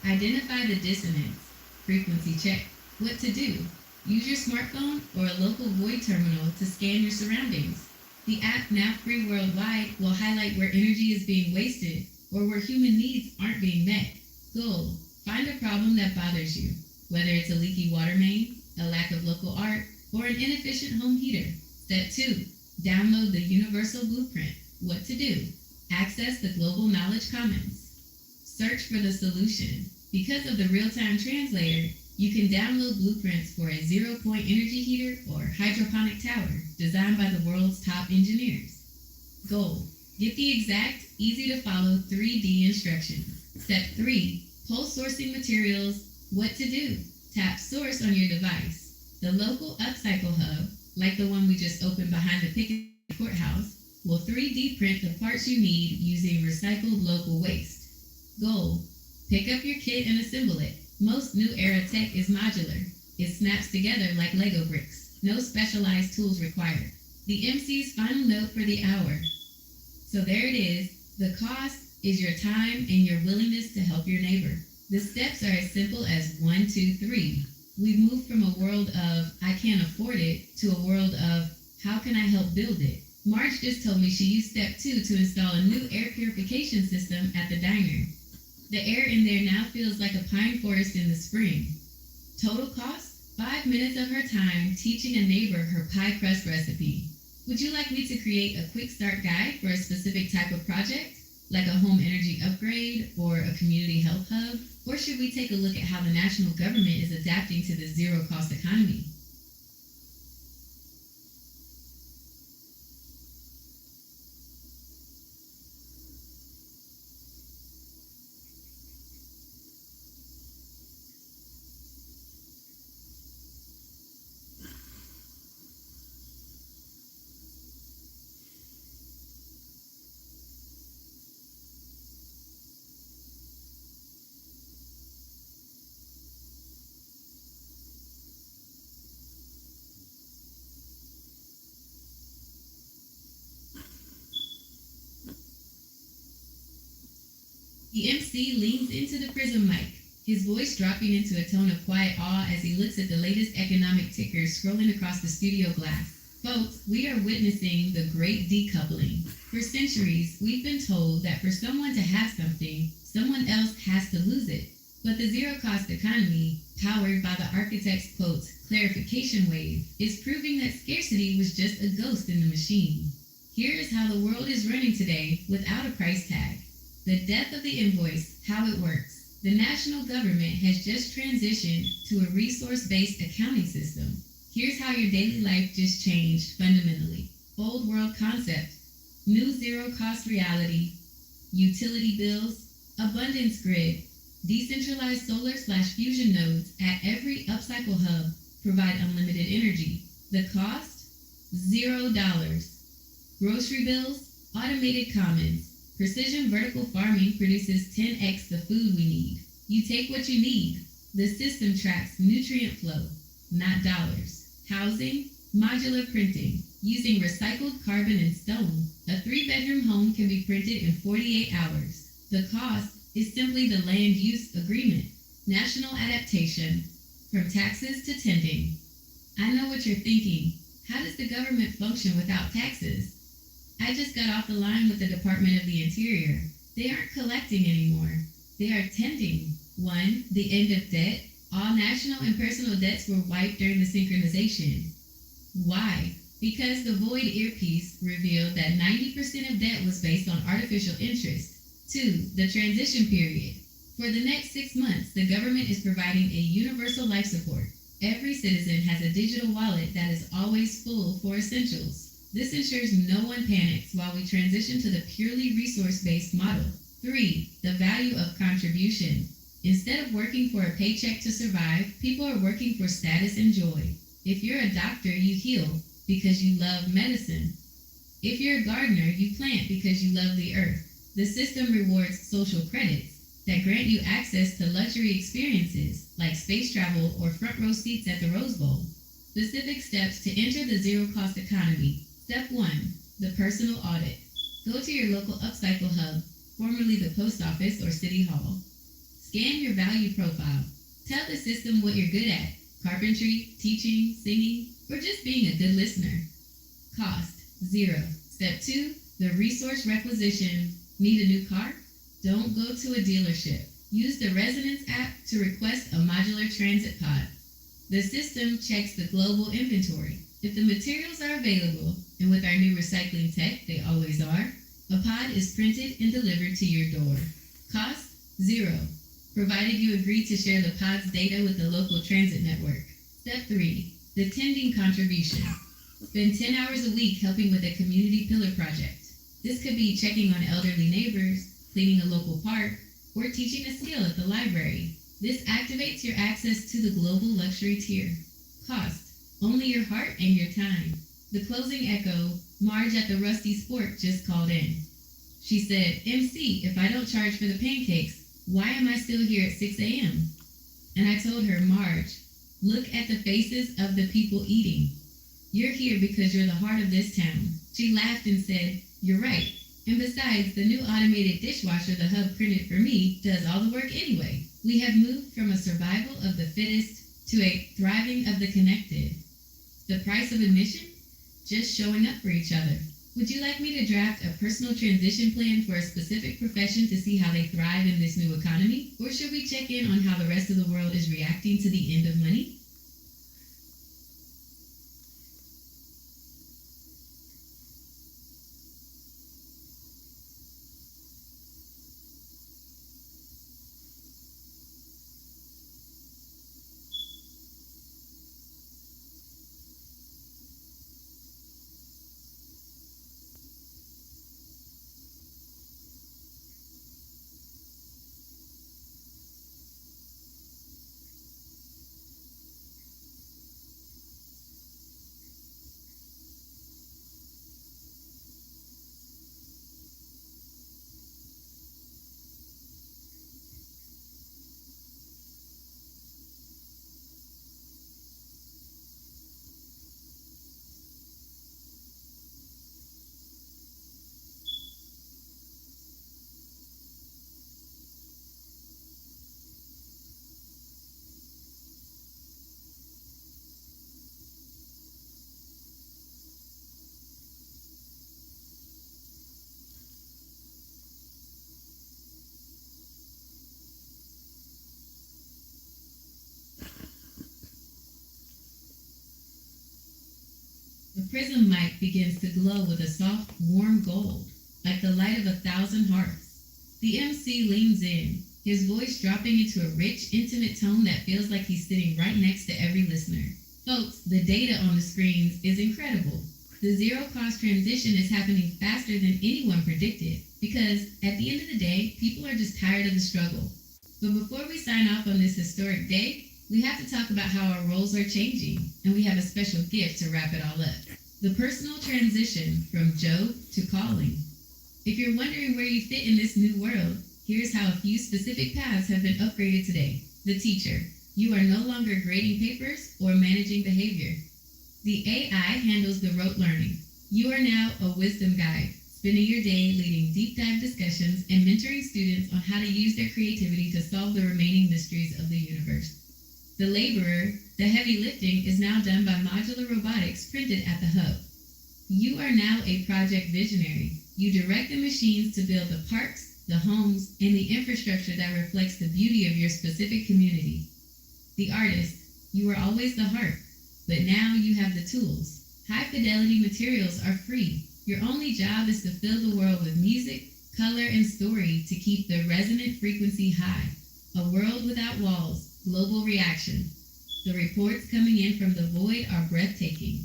Identify the dissonance. Frequency check. What to do? Use your smartphone or a local void terminal to scan your surroundings. The app, now free worldwide, will highlight where energy is being wasted or where human needs aren't being met. Goal. Find a problem that bothers you, whether it's a leaky water main, a lack of local art, or an inefficient home heater. Step 2. Download the Universal Blueprint. What to do? Access the Global Knowledge Commons. Search for the solution. Because of the real-time translator, you can download blueprints for a zero-point energy heater or hydroponic tower designed by the world's top engineers. Goal. Get the exact, easy-to-follow 3D instructions. Step 3. Pull sourcing materials. What to do? Tap Source on your device. The local upcycle hub, like the one we just opened behind the Pickett Courthouse, will 3D print the parts you need using recycled local waste. Goal. Pick up your kit and assemble it. Most new era tech is modular. It snaps together like Lego bricks. No specialized tools required. The MC's final note for the hour. So there it is. The cost is your time and your willingness to help your neighbor. The steps are as simple as 1, 2, 3. We've moved from a world of I can't afford it to a world of how can I help build it? Marge just told me she used step 2 to install a new air purification system at the diner. The air in there now feels like a pine forest in the spring. Total cost? 5 minutes of her time teaching a neighbor her pie crust recipe. Would you like me to create a quick start guide for a specific type of project, like a home energy upgrade or a community health hub? Or should we take a look at how the national government is adapting to the zero-cost economy? The MC leans into the prism mic, his voice dropping into a tone of quiet awe as he looks at the latest economic tickers scrolling across the studio glass. Folks, we are witnessing the great decoupling. For centuries, we've been told that for someone to have something, someone else has to lose it. But the zero-cost economy, powered by the architect's quote, clarification wave, is proving that scarcity was just a ghost in the machine. Here is how the world is running today without a price tag. The death of the invoice, how it works. The national government has just transitioned to a resource based accounting system. Here's how your daily life just changed fundamentally. Old world concept, new zero cost reality, utility bills, abundance grid, decentralized solar/fusion nodes at every upcycle hub provide unlimited energy. The cost? $0. Grocery bills, automated commons. Precision vertical farming produces 10x the food we need. You take what you need. The system tracks nutrient flow, not dollars. Housing, modular printing. Using recycled carbon and stone, a 3-bedroom home can be printed in 48 hours. The cost is simply the land use agreement. National adaptation, from taxes to tending. I know what you're thinking. How does the government function without taxes? I just got off the line with the Department of the Interior. They aren't collecting anymore. They are tending. 1. The end of debt. All national and personal debts were wiped during the synchronization. Why? Because the Void earpiece revealed that 90% of debt was based on artificial interest. 2. The transition period. For the next 6 months, the government is providing a universal life support. Every citizen has a digital wallet that is always full for essentials. This ensures no one panics while we transition to the purely resource-based model. 3. The value of contribution. Instead of working for a paycheck to survive, people are working for status and joy. If you're a doctor, you heal because you love medicine. If you're a gardener, you plant because you love the earth. The system rewards social credits that grant you access to luxury experiences like space travel or front row seats at the Rose Bowl. Specific steps to enter the zero-cost economy. Step 1. The personal audit. Go to your local upcycle hub, formerly the post office or city hall. Scan your value profile. Tell the system what you're good at. Carpentry, teaching, singing, or just being a good listener. Cost, 0. Step 2. The resource requisition. Need a new car? Don't go to a dealership. Use the Resonance app to request a modular transit pod. The system checks the global inventory. If the materials are available, and with our new recycling tech, they always are, a pod is printed and delivered to your door. Cost, 0, provided you agree to share the pod's data with the local transit network. Step 3, the tending contribution. Spend 10 hours a week helping with a community pillar project. This could be checking on elderly neighbors, cleaning a local park, or teaching a skill at the library. This activates your access to the global luxury tier. Cost, only your heart and your time. The closing echo, Marge at the Rusty Sport just called in. She said, MC, if I don't charge for the pancakes, why am I still here at 6 a.m.? And I told her, Marge, look at the faces of the people eating. You're here because you're the heart of this town. She laughed and said, you're right. And besides, the new automated dishwasher the hub printed for me does all the work anyway. We have moved from a survival of the fittest to a thriving of the connected. The price of admission? Just showing up for each other. Would you like me to draft a personal transition plan for a specific profession to see how they thrive in this new economy? Or should we check in on how the rest of the world is reacting to the end of money? The prism mic begins to glow with a soft, warm gold, like the light of 1,000 hearths. The MC leans in, his voice dropping into a rich, intimate tone that feels like he's sitting right next to every listener. Folks, the data on the screens is incredible. The zero cost transition is happening faster than anyone predicted because at the end of the day, people are just tired of the struggle. But before we sign off on this historic day, we have to talk about how our roles are changing, and we have a special gift to wrap it all up. The personal transition from job to calling. If you're wondering where you fit in this new world, here's how a few specific paths have been upgraded today. The teacher. You are no longer grading papers or managing behavior. The AI handles the rote learning. You are now a wisdom guide, spending your day leading deep dive discussions and mentoring students on how to use their creativity to solve the remaining mysteries of the universe. The laborer, the heavy lifting, is now done by modular robotics printed at the hub. You are now a project visionary. You direct the machines to build the parks, the homes, and the infrastructure that reflects the beauty of your specific community. The artist. You were always the heart, but now you have the tools. High fidelity materials are free. Your only job is to fill the world with music, color, and story to keep the resonant frequency high. A world without walls. Global reaction. The reports coming in from the void are breathtaking.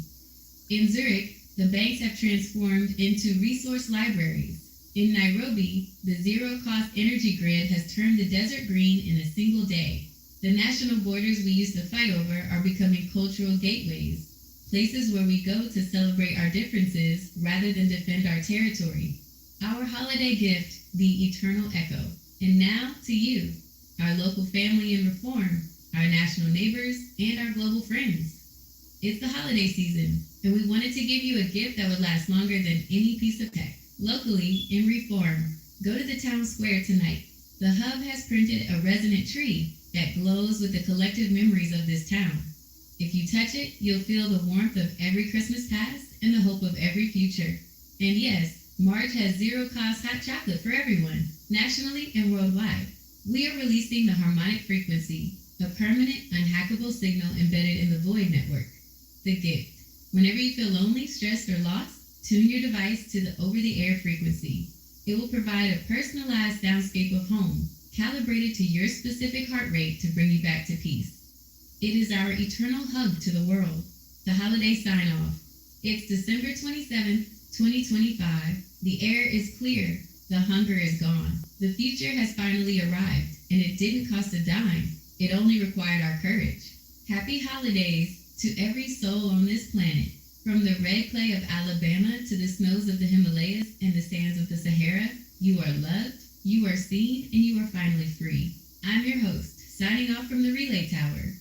In Zurich, the banks have transformed into resource libraries. In Nairobi, the zero-cost energy grid has turned the desert green in a single day. The national borders we used to fight over are becoming cultural gateways, places where we go to celebrate our differences rather than defend our territory. Our holiday gift, the eternal echo. And now to you, our local family in reform, our national neighbors, and our global friends. It's the holiday season, and we wanted to give you a gift that would last longer than any piece of tech. Locally, in Reform, go to the town square tonight. The hub has printed a resonant tree that glows with the collective memories of this town. If you touch it, you'll feel the warmth of every Christmas past and the hope of every future. And yes, March has zero-cost hot chocolate for everyone, nationally and worldwide. We are releasing the harmonic frequency, a permanent, unhackable signal embedded in the Void network. The gift. Whenever you feel lonely, stressed, or lost, tune your device to the over-the-air frequency. It will provide a personalized soundscape of home, calibrated to your specific heart rate to bring you back to peace. It is our eternal hug to the world. The holiday sign-off. It's December 27th, 2025. The air is clear. The hunger is gone. The future has finally arrived, and it didn't cost a dime. It only required our courage. Happy holidays to every soul on this planet. From the red clay of Alabama to the snows of the Himalayas and the sands of the Sahara, you are loved, you are seen, and you are finally free. I'm your host, signing off from the Relay Tower.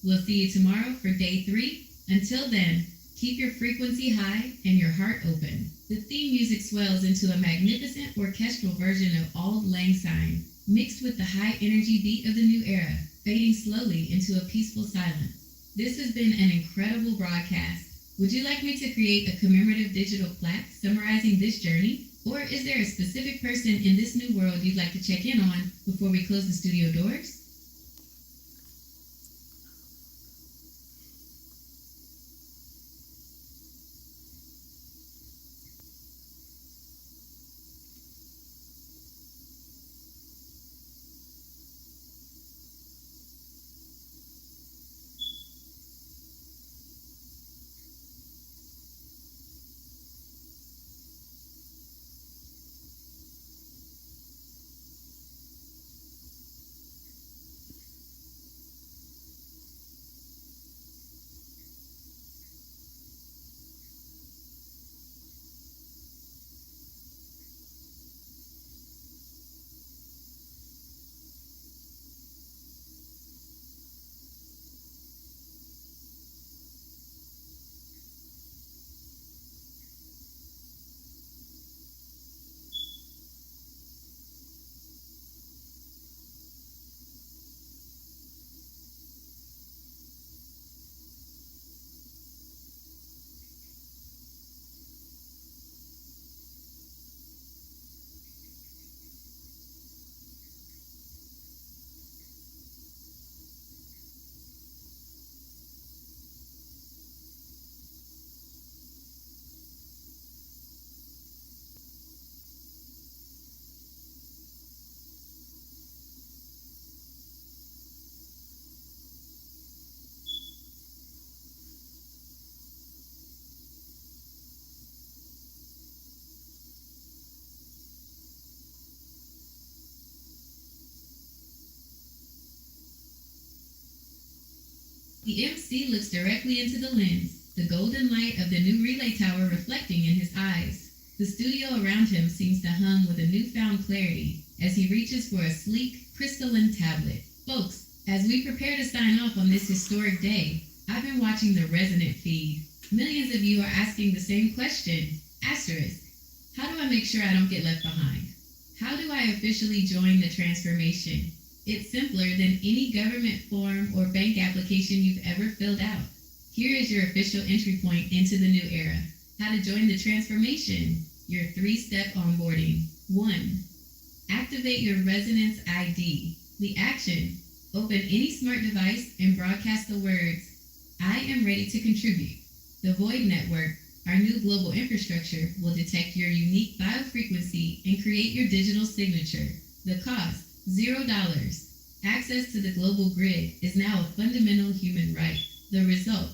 We'll see you tomorrow for day 3. Until then, keep your frequency high and your heart open. The theme music swells into a magnificent orchestral version of Auld Lang Syne, mixed with the high energy beat of the new era, fading slowly into a peaceful silence. This has been an incredible broadcast. Would you like me to create a commemorative digital plaque summarizing this journey? Or is there a specific person in this new world you'd like to check in on before we close the studio doors? The MC looks directly into the lens, the golden light of the new relay tower reflecting in his eyes. The studio around him seems to hum with a newfound clarity as he reaches for a sleek, crystalline tablet. Folks, as we prepare to sign off on this historic day, I've been watching the Resonant feed. Millions of you are asking the same question. Asterisk. How do I make sure I don't get left behind? How do I officially join the transformation? It's simpler than any government form or bank application you've ever filled out. Here is your official entry point into the new era. How to join the transformation. Your 3-step onboarding. 1. Activate your Resonance ID. The action. Open any smart device and broadcast the words, "I am ready to contribute." The Void Network, our new global infrastructure, will detect your unique biofrequency and create your digital signature. The cost, $0. Access to the global grid is now a fundamental human right. The result,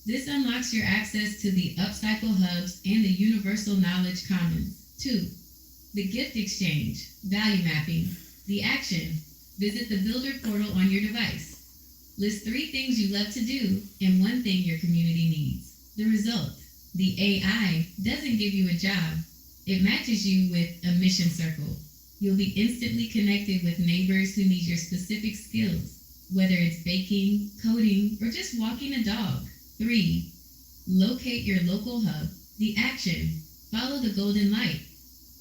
this unlocks your access to the upcycle hubs and the universal knowledge commons. 2. The gift exchange, value mapping. The action, visit the builder portal on your device. List 3 things you love to do and 1 thing your community needs. The result, the AI doesn't give you a job. It matches you with a mission circle. You'll be instantly connected with neighbors who need your specific skills, whether it's baking, coding, or just walking a dog. 3. Locate your local hub. The action, follow the golden light.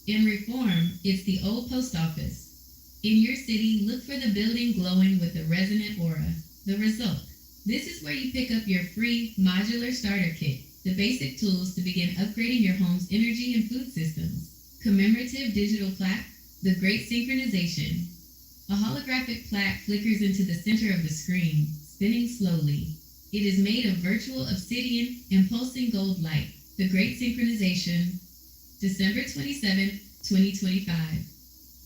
In Reform, it's the old post office. In your city, look for the building glowing with the resonant aura. The result, this is where you pick up your free modular starter kit, the basic tools to begin upgrading your home's energy and food systems. Commemorative digital plaque, the Great Synchronization. A holographic plaque flickers into the center of the screen, spinning slowly. It is made of virtual obsidian and pulsing gold light. The Great Synchronization, December 27, 2025.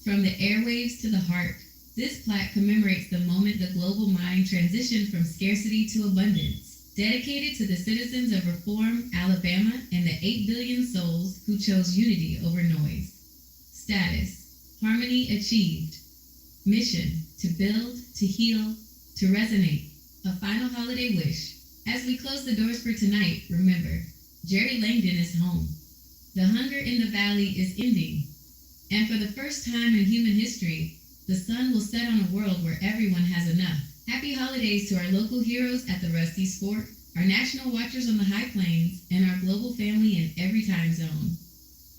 From the airwaves to the heart, this plaque commemorates the moment the global mind transitioned from scarcity to abundance. Dedicated to the citizens of Reform, Alabama, and the 8 billion souls who chose unity over noise. Status, harmony achieved. Mission, to build, to heal, to resonate. A final holiday wish. As we close the doors for tonight, remember, Jerry Langdon is home. The hunger in the valley is ending. And for the first time in human history, the sun will set on a world where everyone has enough. Happy holidays to our local heroes at the Rusty's Fort, our national watchers on the High Plains, and our global family in every time zone.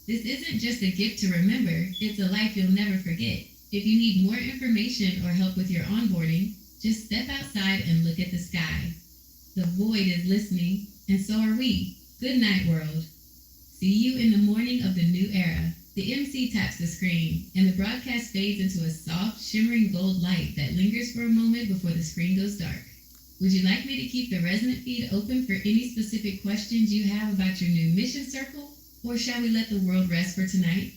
This isn't just a gift to remember, it's a life you'll never forget. If you need more information or help with your onboarding, just step outside and look at the sky. The void is listening, and so are we. Good night, world. See you in the morning of the new era. The MC taps the screen, and the broadcast fades into a soft, shimmering gold light that lingers for a moment before the screen goes dark. Would you like me to keep the Resonant feed open for any specific questions you have about your new mission circle? Or shall we let the world rest for tonight?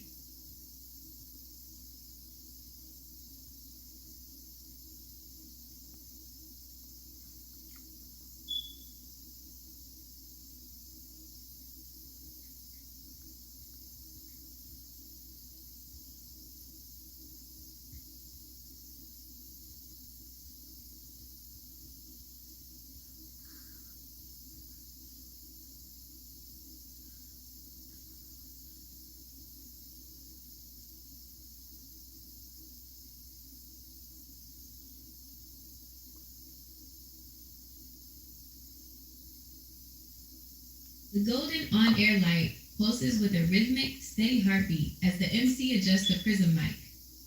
The golden on-air light pulses with a rhythmic, steady heartbeat as the MC adjusts the prism mic.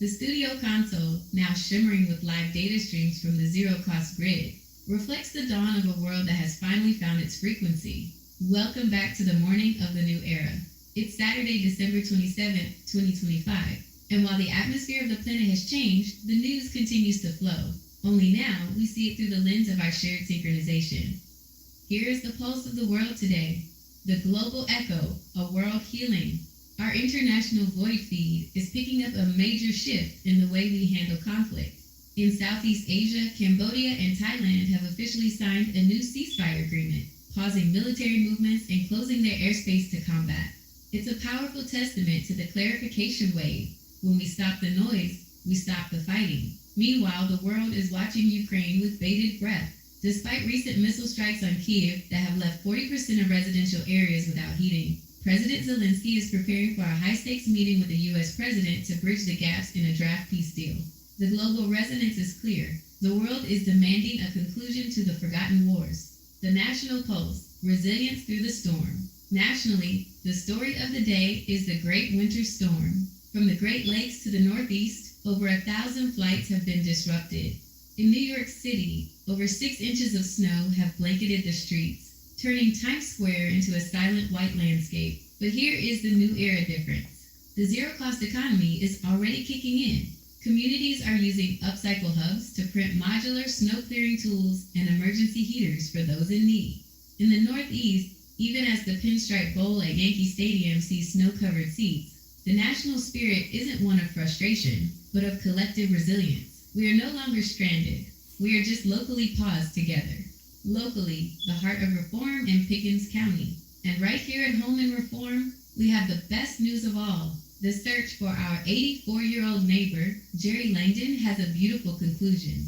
The studio console, now shimmering with live data streams from the zero-cost grid, reflects the dawn of a world that has finally found its frequency. Welcome back to the morning of the new era. It's Saturday, December 27th, 2025, and while the atmosphere of the planet has changed, the news continues to flow. Only now, we see it through the lens of our shared synchronization. Here is the pulse of the world today. The global echo, a world healing. Our international void feed is picking up a major shift in the way we handle conflict. In Southeast Asia, Cambodia and Thailand have officially signed a new ceasefire agreement, pausing military movements and closing their airspace to combat. It's a powerful testament to the clarification wave. When we stop the noise, we stop the fighting. Meanwhile, the world is watching Ukraine with bated breath. Despite recent missile strikes on Kiev that have left 40% of residential areas without heating, President Zelensky is preparing for a high-stakes meeting with the U.S. president to bridge the gaps in a draft peace deal. The global resonance is clear. The world is demanding a conclusion to the forgotten wars. The National Pulse, resilience through the storm. Nationally, the story of the day is the Great Winter Storm. From the Great Lakes to the Northeast, over 1,000 flights have been disrupted. In New York City, over 6 inches of snow have blanketed the streets, turning Times Square into a silent white landscape. But here is the new era difference. The zero-cost economy is already kicking in. Communities are using upcycle hubs to print modular snow-clearing tools and emergency heaters for those in need. In the Northeast, even as the Pinstripe Bowl at Yankee Stadium sees snow-covered seats, the national spirit isn't one of frustration, but of collective resilience. We are no longer stranded. We are just locally paused together. Locally, the heart of Reform in Pickens County. And right here at home in Reform, we have the best news of all. The search for our 84-year-old neighbor, Jerry Langdon, has a beautiful conclusion.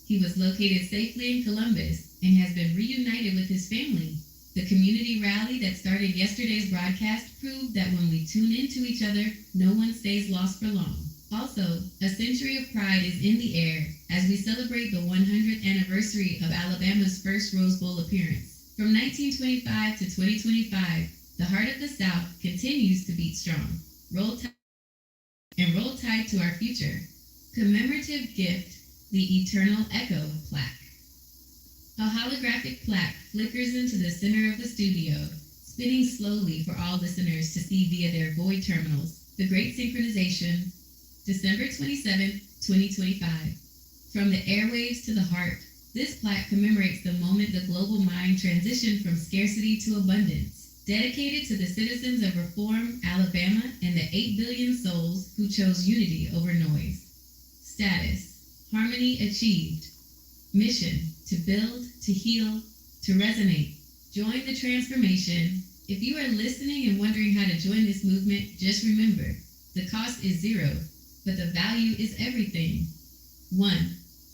He was located safely in Columbus and has been reunited with his family. The community rally that started yesterday's broadcast proved that when we tune into each other, no one stays lost for long. Also, a century of pride is in the air as we celebrate the 100th anniversary of Alabama's first Rose Bowl appearance. From 1925 to 2025, the heart of the South continues to beat strong. Roll Tide to our future. Commemorative gift, the Eternal Echo plaque. A holographic plaque flickers into the center of the studio, spinning slowly for all listeners to see via their void terminals. The Great Synchronization, December 27, 2025. From the airwaves to the heart, this plaque commemorates the moment the global mind transitioned from scarcity to abundance, dedicated to the citizens of Reform, Alabama, and the 8 billion souls who chose unity over noise. Status: harmony achieved. Mission: to build, to heal, to resonate. Join the transformation. If you are listening and wondering how to join this movement, just remember, the cost is zero, but the value is everything. 1.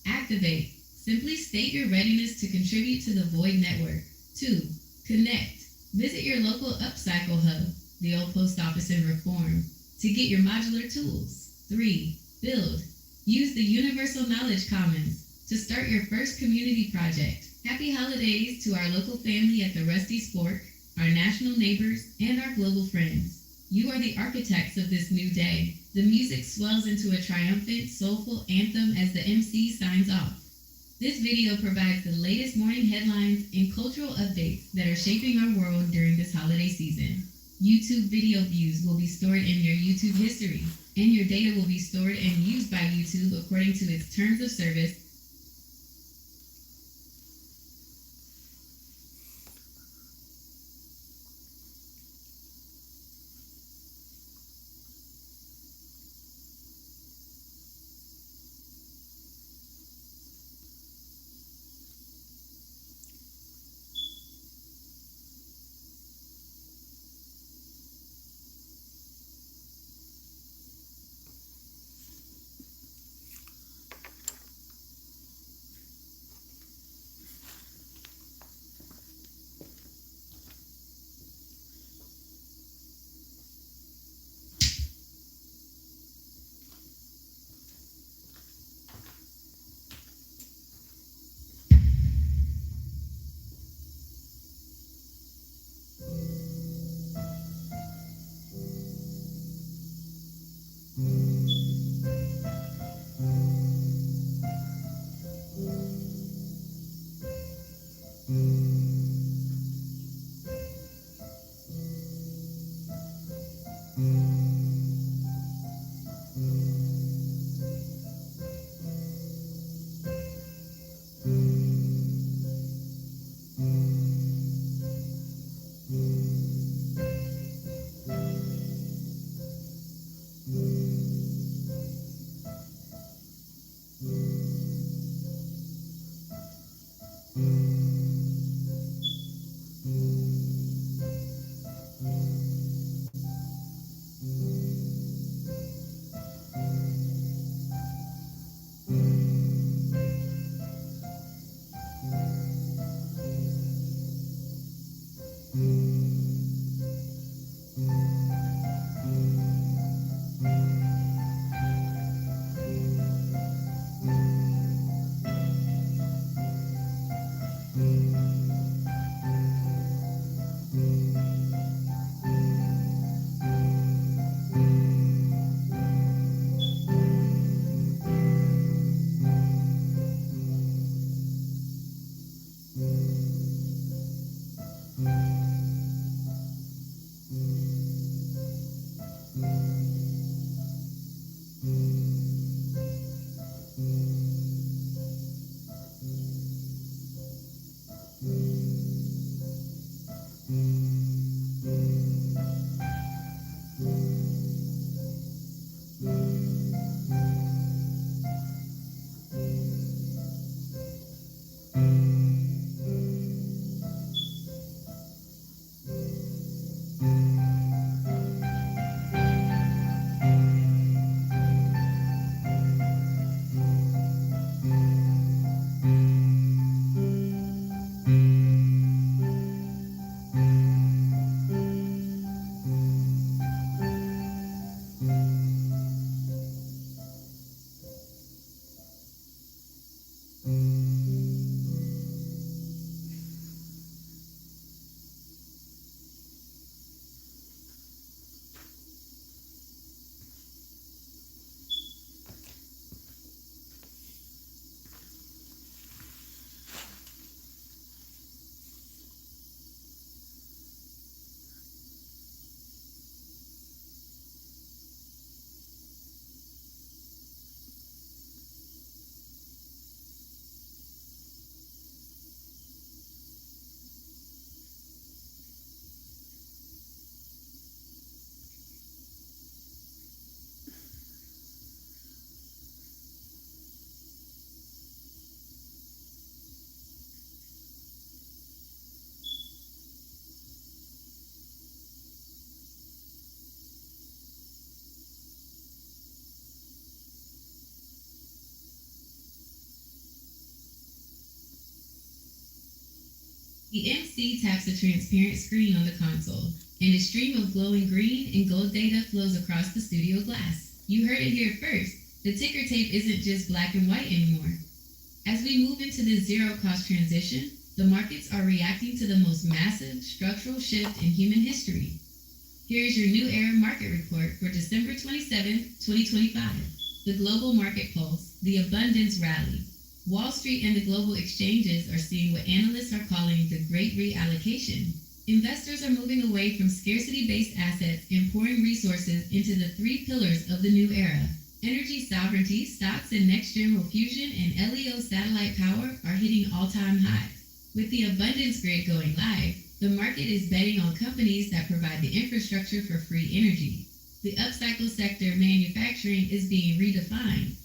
Activate. Simply state your readiness to contribute to the Void Network. 2. Connect. Visit your local Upcycle Hub, the old post office in Reform, to get your modular tools. 3. Build. Use the Universal Knowledge Commons to start your first community project. Happy holidays to our local family at the Rusty Spork, our national neighbors, and our global friends. You are the architects of this new day. The music swells into a triumphant, soulful anthem as the MC signs off. This video provides the latest morning headlines and cultural updates that are shaping our world during this holiday season. YouTube video views will be stored in your YouTube history, and your data will be stored and used by YouTube according to its terms of service. The MC taps a transparent screen on the console, and a stream of glowing green and gold data flows across the studio glass. You heard it here first. The ticker tape isn't just black and white anymore. As we move into this zero-cost transition, the markets are reacting to the most massive structural shift in human history. Here is your New Era Market Report for December 27, 2025. The Global Market Pulse, the Abundance Rally. Wall Street and the global exchanges are seeing what analysts are calling the Great Reallocation. Investors are moving away from scarcity-based assets and pouring resources into the three pillars of the new era. Energy sovereignty, stocks in next-general fusion, and LEO satellite power are hitting all-time highs. With the abundance grid going live, the market is betting on companies that provide the infrastructure for free energy. The upcycle sector manufacturing is being redefined.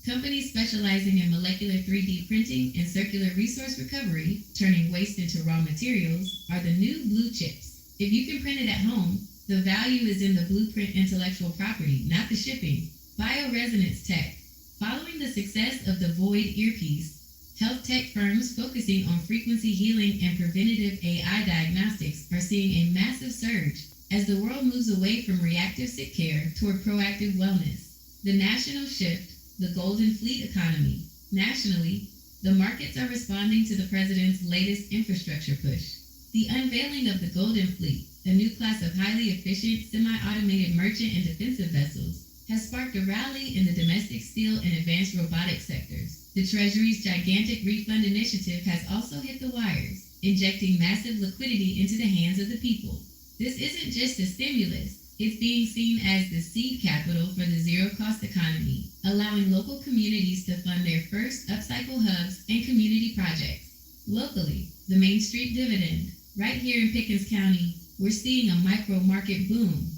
Companies specializing in molecular 3D printing and circular resource recovery, turning waste into raw materials, are the new blue chips. If you can print it at home, the value is in the blueprint intellectual property, not the shipping. Bioresonance tech. Following the success of the Void earpiece, health tech firms focusing on frequency healing and preventative AI diagnostics are seeing a massive surge as the world moves away from reactive sick care toward proactive wellness. The national shift, the golden fleet economy. Nationally, the markets are responding to the president's latest infrastructure push. The unveiling of the Golden Fleet, a new class of highly efficient, semi-automated merchant and defensive vessels, has sparked a rally in the domestic steel and advanced robotics sectors. The Treasury's gigantic refund initiative has also hit the wires, injecting massive liquidity into the hands of the people. This isn't just a stimulus. It's being seen as the seed capital for the zero-cost economy, allowing local communities to fund their first upcycle hubs and community projects. Locally, the Main Street dividend. Right here in Pickens County, we're seeing a micro-market boom.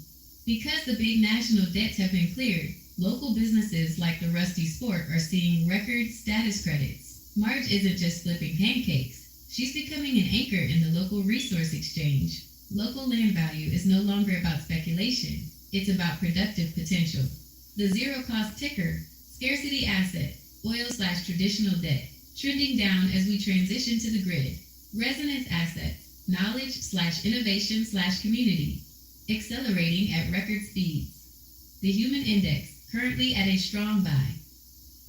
Because the big national debts have been cleared, local businesses like the Rusty Sport are seeing record status credits. Marge isn't just flipping pancakes. She's becoming an anchor in the local resource exchange. Local land value is no longer about speculation. It's about productive potential. The zero-cost ticker, scarcity asset, oil/traditional debt, trending down as we transition to the grid. Resonance assets, knowledge/innovation/community, accelerating at record speeds. The human index, currently at a strong buy.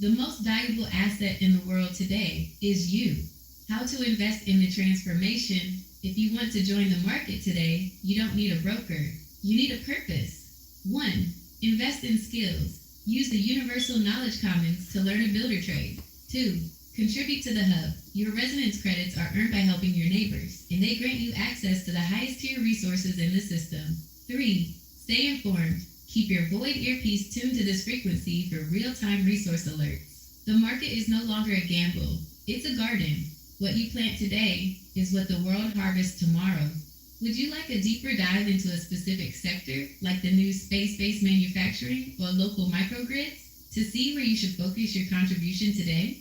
The most valuable asset in the world today is you. How to invest in the transformation. If you want to join the market today, you don't need a broker. You need a purpose. 1. Invest in skills. Use the Universal Knowledge Commons to learn a builder trade. 2. Contribute to the hub. Your resonance credits are earned by helping your neighbors, and they grant you access to the highest tier resources in the system. 3. Stay informed. Keep your Void earpiece tuned to this frequency for real-time resource alerts. The market is no longer a gamble. It's a garden. What you plant today is what the world harvests tomorrow. Would you like a deeper dive into a specific sector, like the new space-based manufacturing or local microgrids, to see where you should focus your contribution today?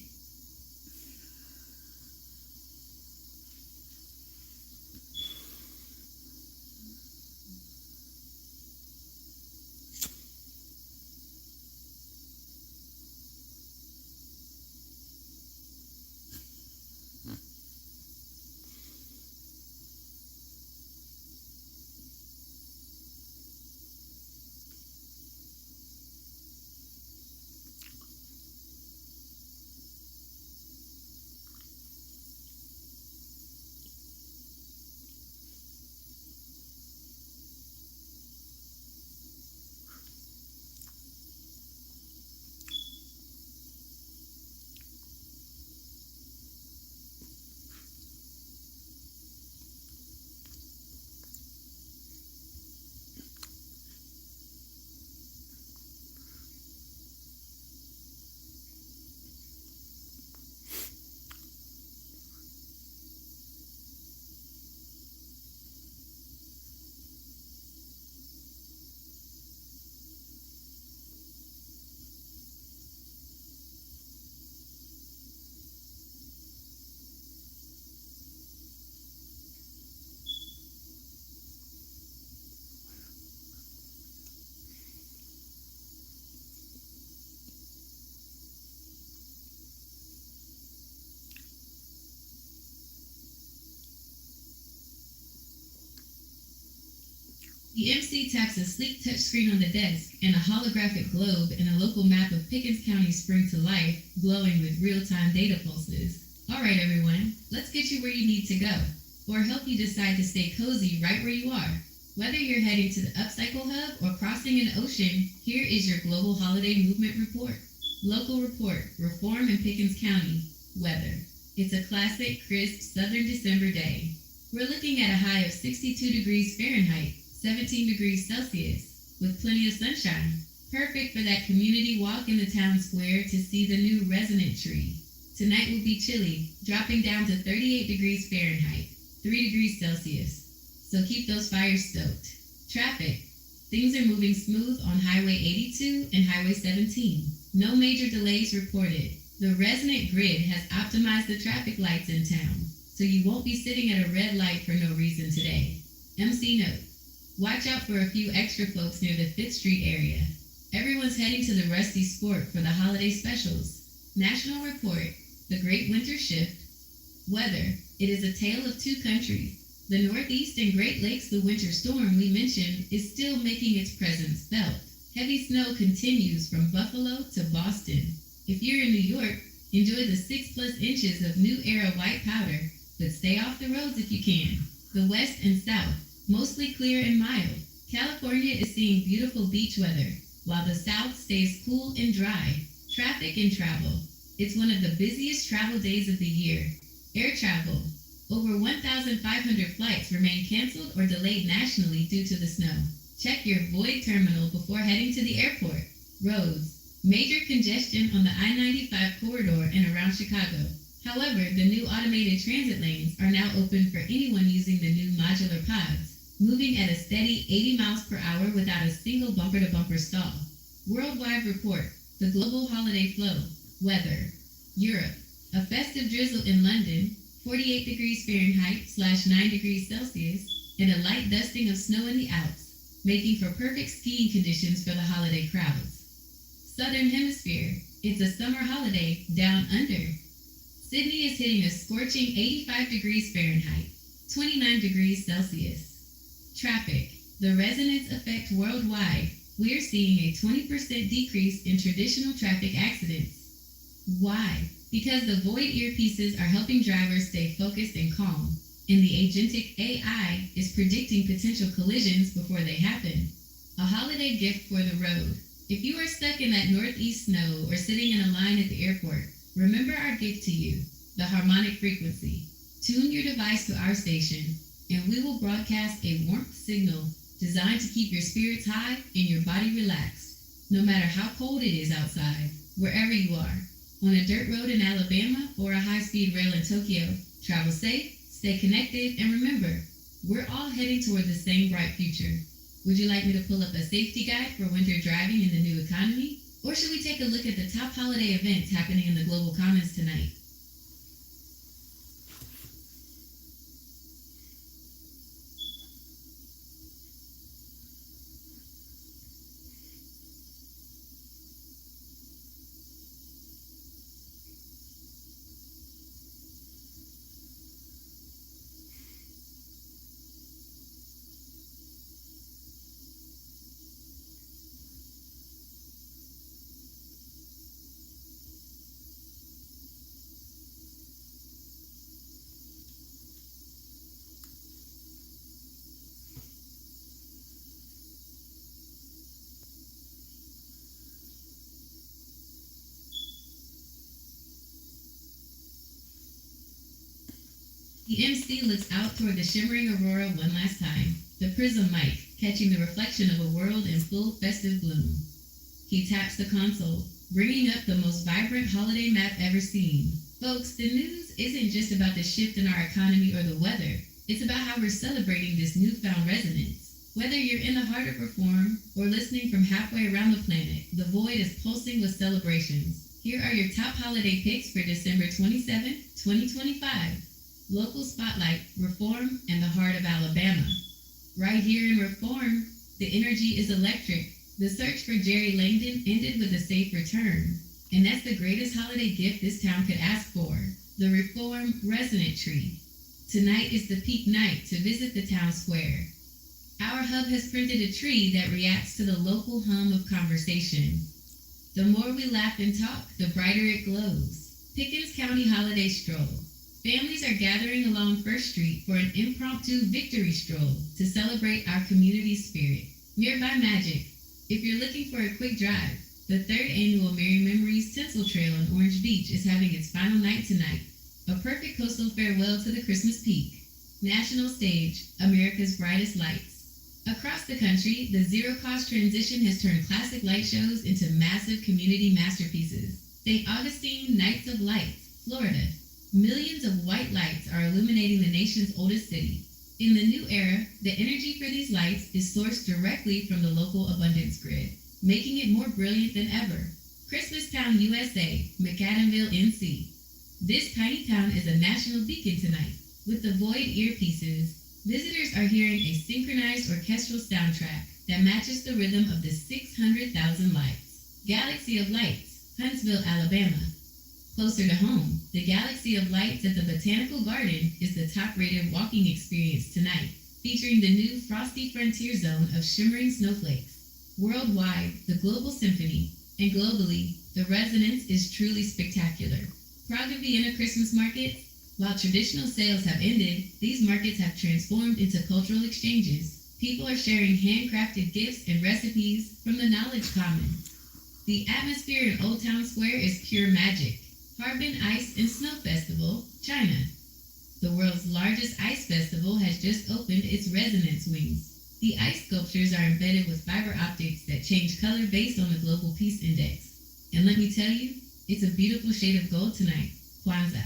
The MC taps a sleek touchscreen on the desk, and a holographic globe and a local map of Pickens County spring to life, glowing with real-time data pulses. All right, everyone, let's get you where you need to go, or help you decide to stay cozy right where you are. Whether you're heading to the Upcycle Hub or crossing an ocean, here is your Global Holiday Movement Report. Local report, Reform in Pickens County. Weather. It's a classic, crisp, southern December day. We're looking at a high of 62 degrees Fahrenheit, 17 degrees Celsius, with plenty of sunshine. Perfect for that community walk in the town square to see the new resonant tree. Tonight will be chilly, dropping down to 38 degrees Fahrenheit, 3 degrees Celsius. So keep those fires stoked. Traffic. Things are moving smooth on Highway 82 and Highway 17. No major delays reported. The resonant grid has optimized the traffic lights in town, so you won't be sitting at a red light for no reason today. MC note. Watch out for a few extra folks near the 5th Street area. Everyone's heading to the Rusty Sport for the holiday specials. National report, the Great Winter Shift. Weather, it is a tale of two countries. The Northeast and Great Lakes, the winter storm we mentioned, is still making its presence felt. Heavy snow continues from Buffalo to Boston. If you're in New York, enjoy the 6+ inches of new era white powder, but stay off the roads if you can. The West and South, mostly clear and mild. California is seeing beautiful beach weather, while the South stays cool and dry. Traffic and travel. It's one of the busiest travel days of the year. Air travel. Over 1,500 flights remain canceled or delayed nationally due to the snow. Check your void terminal before heading to the airport. Roads. Major congestion on the I-95 corridor and around Chicago. However, the new automated transit lanes are now open for anyone using the new modular pods, moving at a steady 80 miles per hour without a single bumper-to-bumper stall. Worldwide report, the global holiday flow. Weather. Europe. A festive drizzle in London, 48 degrees Fahrenheit / 9 degrees Celsius, and a light dusting of snow in the Alps, making for perfect skiing conditions for the holiday crowds. Southern Hemisphere. It's a summer holiday down under. Sydney is hitting a scorching 85 degrees Fahrenheit, 29 degrees Celsius. Traffic. The resonance effect worldwide. We're seeing a 20% decrease in traditional traffic accidents. Why? Because the void earpieces are helping drivers stay focused and calm, and the agentic AI is predicting potential collisions before they happen. A holiday gift for the road. If you are stuck in that northeast snow or sitting in a line at the airport, remember our gift to you, the harmonic frequency. Tune your device to our station, and we will broadcast a warmth signal designed to keep your spirits high and your body relaxed, no matter how cold it is outside, wherever you are. On a dirt road in Alabama or a high-speed rail in Tokyo, travel safe, stay connected, and remember, We're all heading toward the same bright future. Would you like me to pull up a safety guide for winter driving in the new economy? Or should we take a look at the top holiday events happening in the global commons tonight? The MC looks out toward the shimmering aurora one last time, the prism mic catching the reflection of a world in full festive bloom. He taps the console, bringing up the most vibrant holiday map ever seen. Folks, the news isn't just about the shift in our economy or the weather. It's about how we're celebrating this newfound resonance. Whether you're in the heart of reform or listening from halfway around the planet, the void is pulsing with celebrations. Here are your top holiday picks for December 27th, 2025. Local Spotlight, Reform, and the Heart of Alabama. Right here in Reform, the energy is electric. The search for Jerry Langdon ended with a safe return. And that's the greatest holiday gift this town could ask for, the Reform Resonant Tree. Tonight is the peak night to visit the town square. Our hub has printed a tree that reacts to the local hum of conversation. The more we laugh and talk, the brighter it glows. Pickens County Holiday Stroll. Families are gathering along First Street for an impromptu victory stroll to celebrate our community spirit. Nearby Magic. If you're looking for a quick drive, the third annual Merry Memories Tinsel Trail on Orange Beach is having its final night tonight. A perfect coastal farewell to the Christmas peak. National Stage, America's Brightest Lights. Across the country, the zero-cost transition has turned classic light shows into massive community masterpieces. St. Augustine Nights of Lights, Florida. Millions of white lights are illuminating the nation's oldest city. In the new era, the energy for these lights is sourced directly from the local abundance grid, making it more brilliant than ever. Christmas Town, USA, McAdenville, NC. This tiny town is a national beacon tonight. With the Void earpieces, visitors are hearing a synchronized orchestral soundtrack that matches the rhythm of the 600,000 lights. Galaxy of Lights, Huntsville, Alabama. Closer to home, the Galaxy of Lights at the Botanical Garden is the top-rated walking experience tonight, featuring the new Frosty Frontier Zone of shimmering snowflakes. Worldwide, the Global Symphony, and globally, the resonance is truly spectacular. Proud to be in a Christmas market? While traditional sales have ended, these markets have transformed into cultural exchanges. People are sharing handcrafted gifts and recipes from the Knowledge Commons. The atmosphere in Old Town Square is pure magic. Harbin Ice and Snow Festival, China. The world's largest ice festival has just opened its resonance wings. The ice sculptures are embedded with fiber optics that change color based on the Global Peace Index. And let me tell you, it's a beautiful shade of gold tonight, Kwanzaa.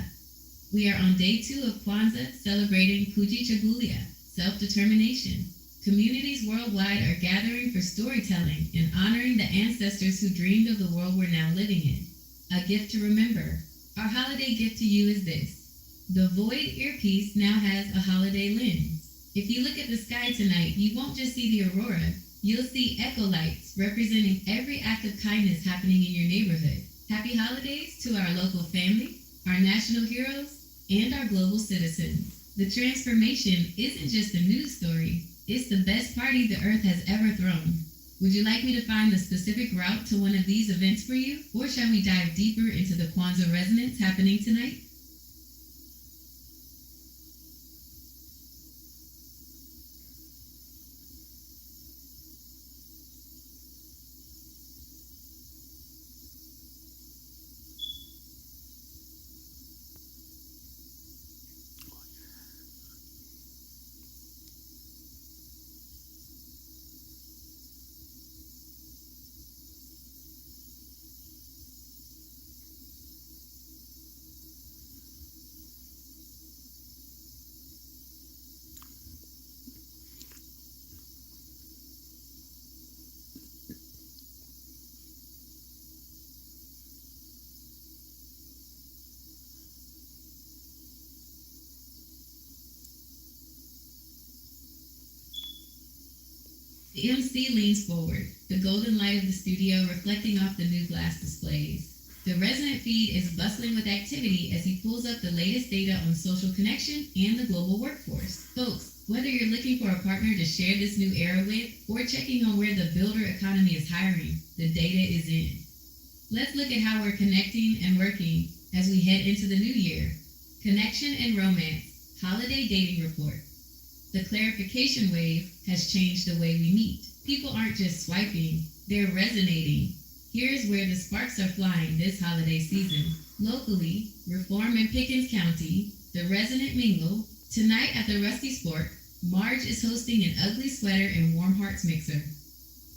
We are on day 2 of Kwanzaa, celebrating Kujichagulia, self-determination. Communities worldwide are gathering for storytelling and honoring the ancestors who dreamed of the world we're now living in. A gift to remember. Our holiday gift to you is this. The Void earpiece now has a holiday lens. If you look at the sky tonight, you won't just see the aurora, you'll see echo lights representing every act of kindness happening in your neighborhood. Happy holidays to our local family, our national heroes, and our global citizens. The transformation isn't just a news story, it's the best party the earth has ever thrown. Would you like me to find the specific route to one of these events for you? Or shall we dive deeper into the Kwanzaa resonance happening tonight? The MC leans forward, the golden light of the studio reflecting off the new glass displays. The resident feed is bustling with activity as he pulls up the latest data on social connection and the global workforce. Folks, whether you're looking for a partner to share this new era with or checking on where the builder economy is hiring, the data is in. Let's look at how we're connecting and working as we head into the new year. Connection and romance, holiday dating report. The clarification wave has changed the way we meet. People aren't just swiping, they're resonating. Here's where the sparks are flying this holiday season. Locally, Reform in Pickens County, the Resonant Mingle. Tonight at the Rusty Spork, Marge is hosting an ugly sweater and warm hearts mixer.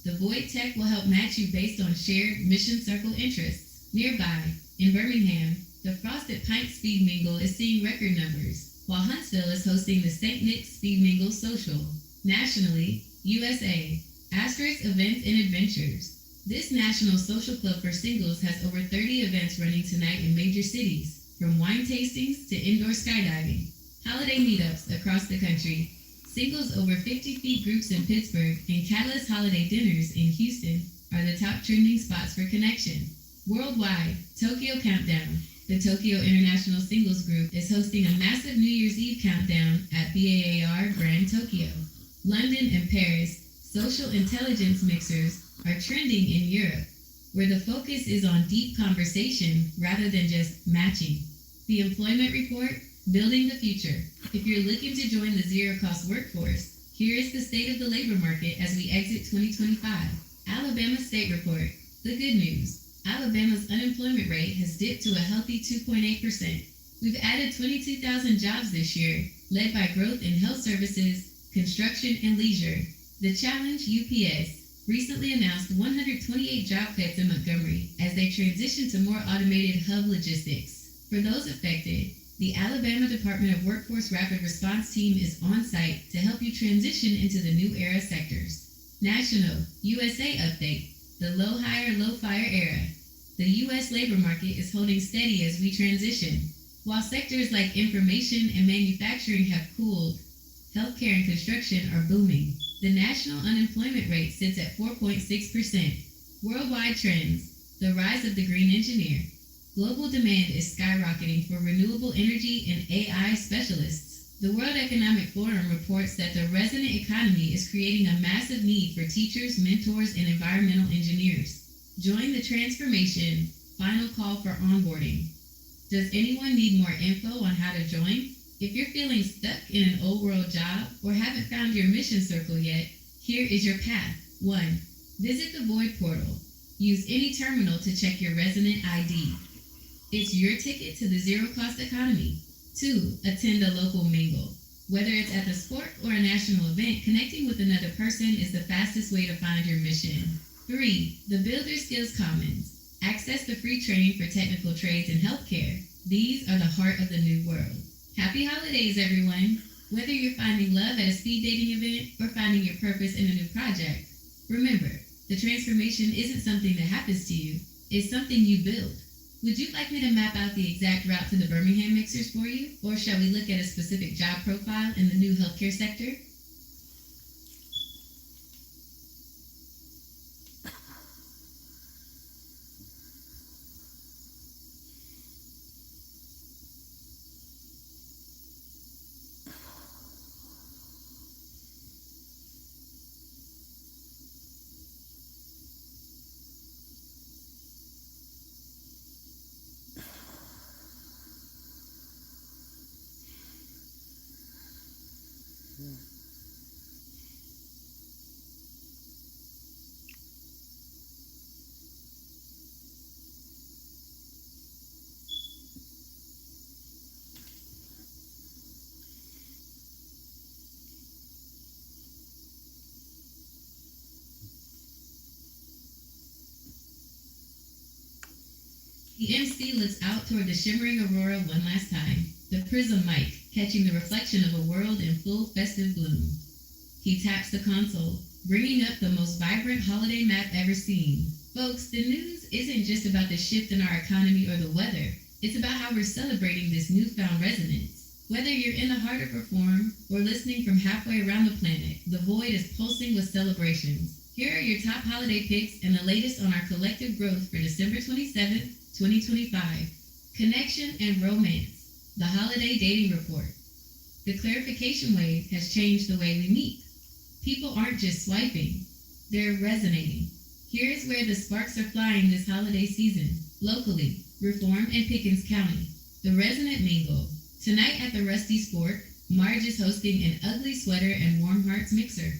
The Void Tech will help match you based on shared mission circle interests. Nearby, in Birmingham, the Frosted Pint Speed Mingle is seeing record numbers, while Huntsville is hosting the St. Nick's Speed Mingle Social. Nationally, USA, Asterisk Events and Adventures. This national social club for singles has over 30 events running tonight in major cities, from wine tastings to indoor skydiving. Holiday meetups across the country. Singles over 50 feet groups in Pittsburgh and Catalyst holiday dinners in Houston are the top trending spots for connection. Worldwide, Tokyo Countdown. The Tokyo International Singles Group is hosting a massive New Year's Eve countdown at BAAR Grand Tokyo. London and Paris, social intelligence mixers are trending in Europe, where the focus is on deep conversation rather than just matching. The Employment Report, Building the Future. If you're looking to join the zero-cost workforce, here is the state of the labor market as we exit 2025. Alabama State Report. The good news. Alabama's unemployment rate has dipped to a healthy 2.8%. We've added 22,000 jobs this year, led by growth in health services, construction, and leisure. The Challenge UPS recently announced 128 job cuts in Montgomery as they transition to more automated hub logistics. For those affected, the Alabama Department of Workforce Rapid Response Team is on site to help you transition into the new era sectors. National USA Update. The low hire, low fire era. The U.S. labor market is holding steady as we transition. While sectors like information and manufacturing have cooled, healthcare and construction are booming. The national unemployment rate sits at 4.6%. Worldwide trends. The rise of the green engineer. Global demand is skyrocketing for renewable energy and AI specialists. The World Economic Forum reports that the resident economy is creating a massive need for teachers, mentors, and environmental engineers. Join the transformation. Final call for onboarding. Does anyone need more info on how to join? If you're feeling stuck in an old world job or haven't found your mission circle yet, here is your path. 1. Visit the Void portal. Use any terminal to check your resident ID. It's your ticket to the zero-cost economy. 2. Attend a local mingle. Whether it's at the sport or a national event, connecting with another person is the fastest way to find your mission. 3. The Builder Skills Commons. Access the free training for technical trades and healthcare. These are the heart of the new world. Happy holidays, everyone! Whether you're finding love at a speed dating event or finding your purpose in a new project, remember, the transformation isn't something that happens to you, it's something you build. Would you like me to map out the exact route to the Birmingham mixers for you? Or shall we look at a specific job profile in the new healthcare sector? The MC looks out toward the shimmering aurora one last time, the prism mic catching the reflection of a world in full festive bloom. He taps the console, bringing up the most vibrant holiday map ever seen. Folks, the news isn't just about the shift in our economy or the weather. It's about how we're celebrating this newfound resonance. Whether you're in the heart of reform or listening from halfway around the planet, the void is pulsing with celebrations. Here are your top holiday picks and the latest on our collective growth for December 27th, 2025. Connection and romance. The Holiday Dating Report. The clarification wave has changed the way we meet. People aren't just swiping, they're resonating. Here's where the sparks are flying this holiday season. Locally, Reform and Pickens County. The Resonant Mingle. Tonight at the Rusty Sport, Marge is hosting an ugly sweater and warm hearts mixer.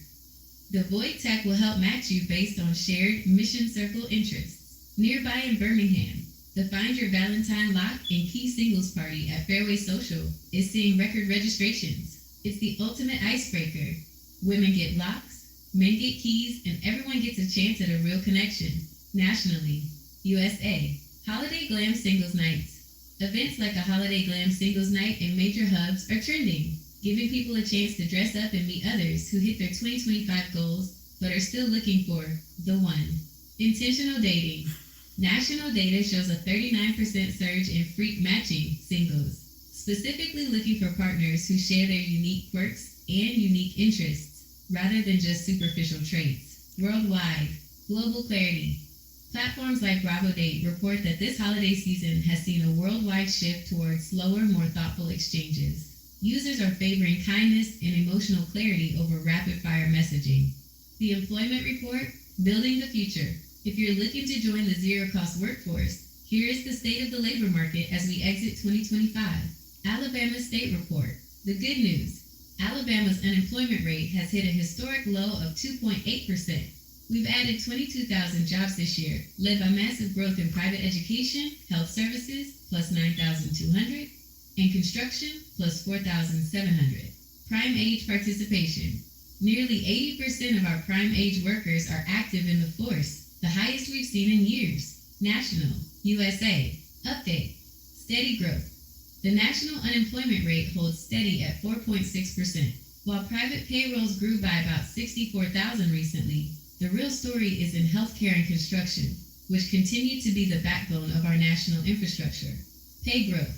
The Void Tech will help match you based on shared mission circle interests. Nearby in Birmingham, the Find Your Valentine Lock and Key Singles Party at Fairway Social is seeing record registrations. It's the ultimate icebreaker. Women get locks, men get keys, and everyone gets a chance at a real connection. Nationally, USA, Holiday Glam Singles Nights. Events like a Holiday Glam Singles Night in major hubs are trending, giving people a chance to dress up and meet others who hit their 2025 goals but are still looking for the one. Intentional dating. National data shows a 39% surge in freak matching singles, specifically looking for partners who share their unique quirks and unique interests, rather than just superficial traits. Worldwide, global clarity. Platforms like Bravo Date report that this holiday season has seen a worldwide shift towards slower, more thoughtful exchanges. Users are favoring kindness and emotional clarity over rapid-fire messaging. The Employment Report, Building the Future. If you're looking to join the zero-cost workforce, here is the state of the labor market as we exit 2025. Alabama State Report. The good news. Alabama's unemployment rate has hit a historic low of 2.8%. We've added 22,000 jobs this year, led by massive growth in private education, health services, plus 9,200, and construction, plus 4,700. Prime age participation. Nearly 80% of our prime age workers are active in the force, the highest we've seen in years. National, USA, update, steady growth. The national unemployment rate holds steady at 4.6%. While private payrolls grew by about 64,000 recently, the real story is in healthcare and construction, which continue to be the backbone of our national infrastructure. Pay growth.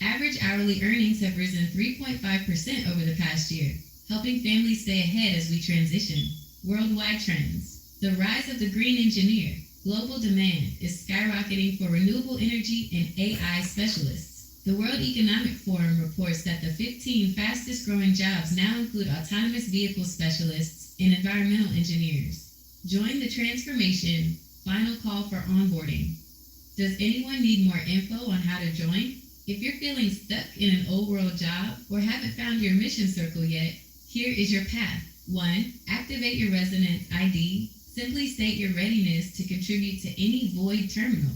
Average hourly earnings have risen 3.5% over the past year, helping families stay ahead as we transition. Worldwide trends. The rise of the green engineer. Global demand is skyrocketing for renewable energy and AI specialists. The World Economic Forum reports that the 15 fastest growing jobs now include autonomous vehicle specialists and environmental engineers. Join the transformation. Final call for onboarding. Does anyone need more info on how to join? If you're feeling stuck in an old world job or haven't found your mission circle yet, here is your path. 1. Activate your resident ID. Simply state your readiness to contribute to any void terminal.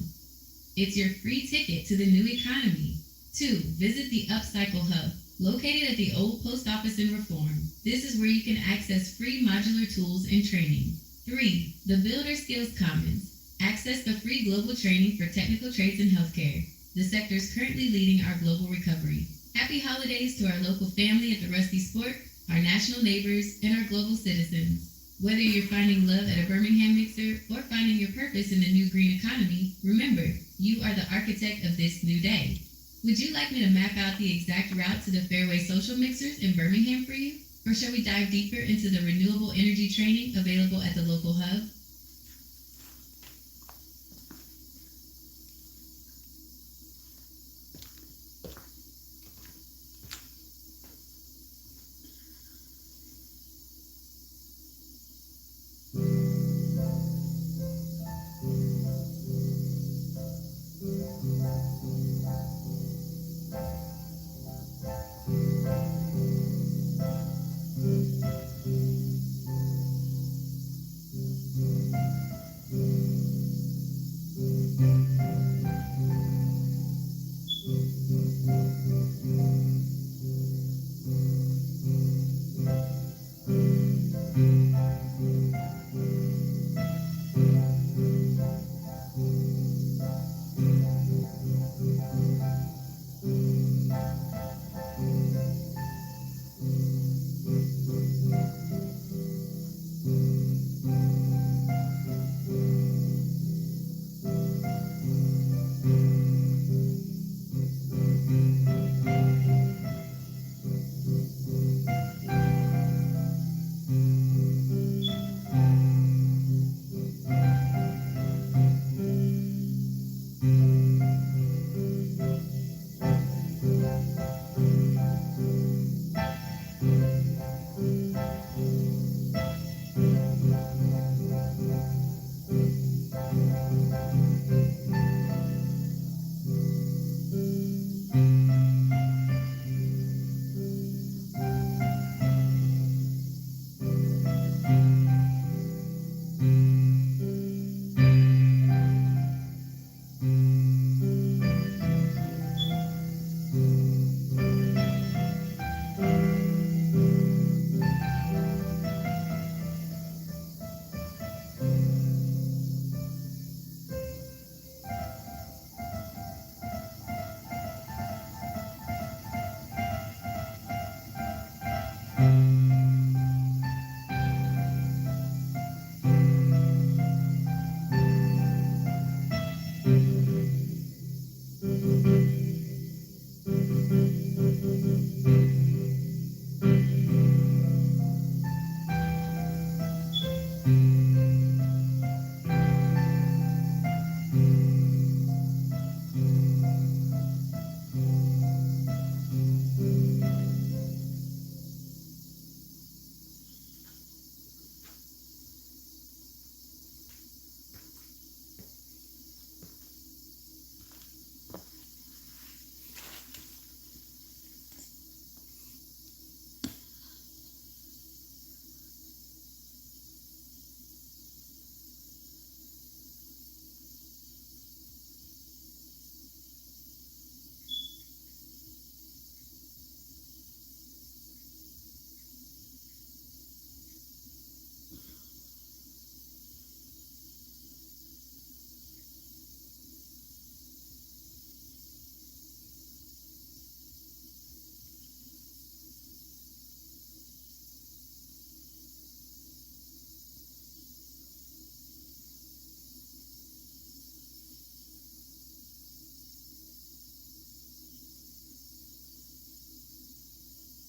It's your free ticket to the new economy. 2. Visit the Upcycle Hub, located at the old post office in Reform. This is where you can access free modular tools and training. 3. The Builder Skills Commons. Access the free global training for technical trades and healthcare. The sector is currently leading our global recovery. Happy holidays to our local family at the Rusty Sport, our national neighbors, and our global citizens. Whether you're finding love at a Birmingham mixer or finding your purpose in the new green economy, remember, you are the architect of this new day. Would you like me to map out the exact route to the Fairway Social Mixers in Birmingham for you? Or shall we dive deeper into the renewable energy training available at the local hub?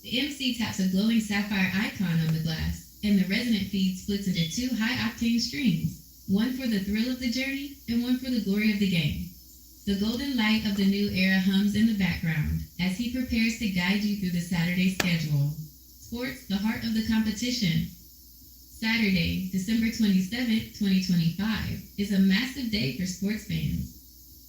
The MC taps a glowing sapphire icon on the glass, and the resonant feed splits into two high-octane streams, one for the thrill of the journey and one for the glory of the game. The golden light of the new era hums in the background as he prepares to guide you through the Saturday schedule. Sports, the heart of the competition. Saturday, December 27th, 2025, is a massive day for sports fans.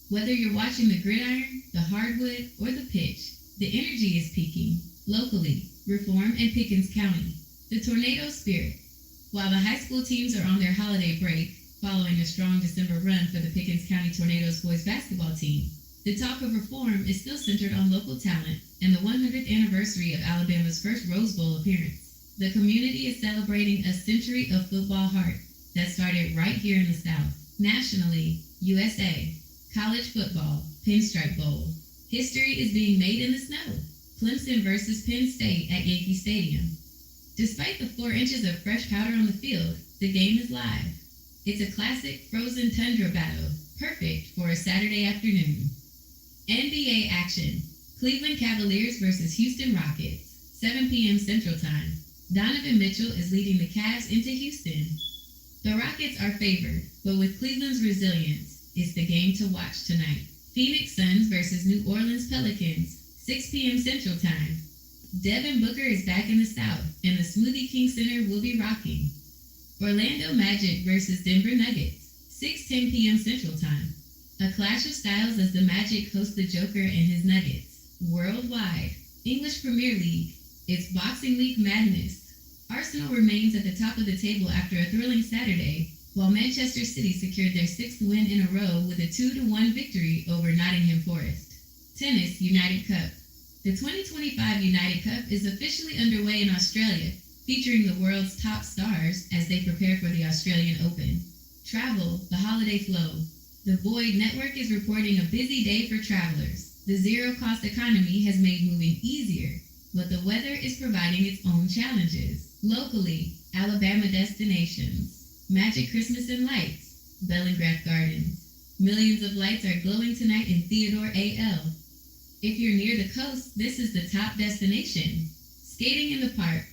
Whether you're watching the gridiron, the hardwood, or the pitch, the energy is peaking. Locally, Reform and Pickens County. The Tornado Spirit. While the high school teams are on their holiday break, following a strong December run for the Pickens County Tornadoes boys basketball team, the talk of Reform is still centered on local talent and the 100th anniversary of Alabama's first Rose Bowl appearance. The community is celebrating a century of football heart that started right here in the South. Nationally, USA, college football, Pinstripe Bowl. History is being made in the snow. Clemson versus Penn State at Yankee Stadium. Despite the 4 inches of fresh powder on the field, the game is live. It's a classic frozen tundra battle, perfect for a Saturday afternoon. NBA action. Cleveland Cavaliers versus Houston Rockets, 7 p.m. Central Time. Donovan Mitchell is leading the Cavs into Houston. The Rockets are favored, but with Cleveland's resilience, it's the game to watch tonight. Phoenix Suns versus New Orleans Pelicans, 6 p.m. Central Time. Devin Booker is back in the South, and the Smoothie King Center will be rocking. Orlando Magic versus Denver Nuggets, 6:10 p.m. Central Time. A clash of styles as the Magic host the Joker and his Nuggets. Worldwide, English Premier League, it's Boxing League madness. Arsenal remains at the top of the table after a thrilling Saturday, while Manchester City secured their 6th win in a row with a 2-1 victory over Nottingham Forest. Tennis United Cup. The 2025 United Cup is officially underway in Australia, featuring the world's top stars as they prepare for the Australian Open. Travel, the holiday flow. The Boyd Network is reporting a busy day for travelers. The zero-cost economy has made moving easier, but the weather is providing its own challenges. Locally, Alabama destinations. Magic Christmas and Lights, Bellingraph Gardens. Millions of lights are glowing tonight in Theodore AL. If you're near the coast, this is the top destination. Skating in the park,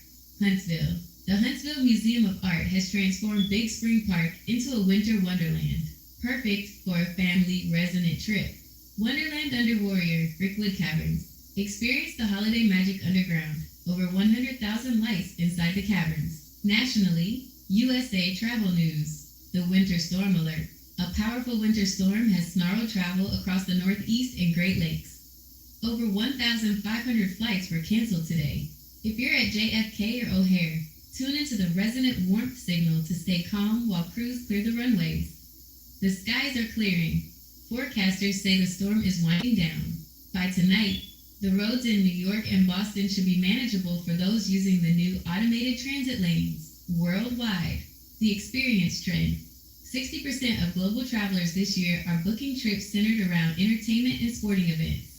Huntsville. The Huntsville Museum of Art has transformed Big Spring Park into a winter wonderland, perfect for a family resonant trip. Wonderland Under Warrior, Brickwood Caverns. Experience the holiday magic underground. Over 100,000 lights inside the caverns. Nationally, USA Travel News. The Winter Storm Alert. A powerful winter storm has snarled travel across the Northeast and Great Lakes. Over 1,500 flights were canceled today. If you're at JFK or O'Hare, tune into the resonant warmth signal to stay calm while crews clear the runways. The skies are clearing. Forecasters say the storm is winding down. By tonight, the roads in New York and Boston should be manageable for those using the new automated transit lanes. Worldwide, the experience trend. 60% of global travelers this year are booking trips centered around entertainment and sporting events.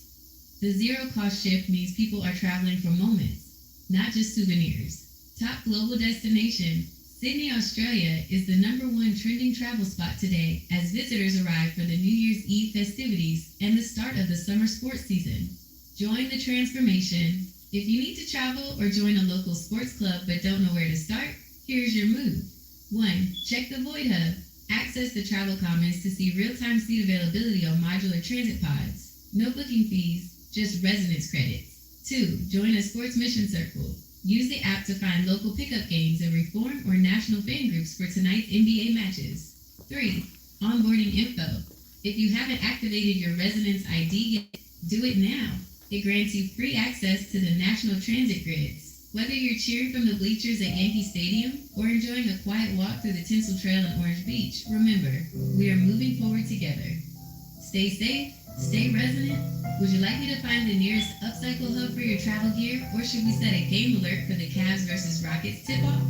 The zero-cost shift means people are traveling for moments, not just souvenirs. Top global destination, Sydney, Australia is the #1 trending travel spot today as visitors arrive for the New Year's Eve festivities and the start of the summer sports season. Join the transformation. If you need to travel or join a local sports club but don't know where to start, here's your move. 1. Check the Void Hub. Access the Travel Commons to see real-time seat availability on modular transit pods. No booking fees, just resonance credits. 2. Join a sports mission circle. Use the app to find local pickup games and Reform or national fan groups for tonight's NBA matches. 3. Onboarding info. If you haven't activated your Resonance ID yet, do it now. It grants you free access to the national transit grids. Whether you're cheering from the bleachers at Yankee Stadium or enjoying a quiet walk through the Tinsel Trail in Orange Beach, remember, we are moving forward together. Stay safe, stay resonant. Would you like me to find the nearest upcycle hub for your travel gear, or should we set a game alert for the Cavs versus Rockets tip-off?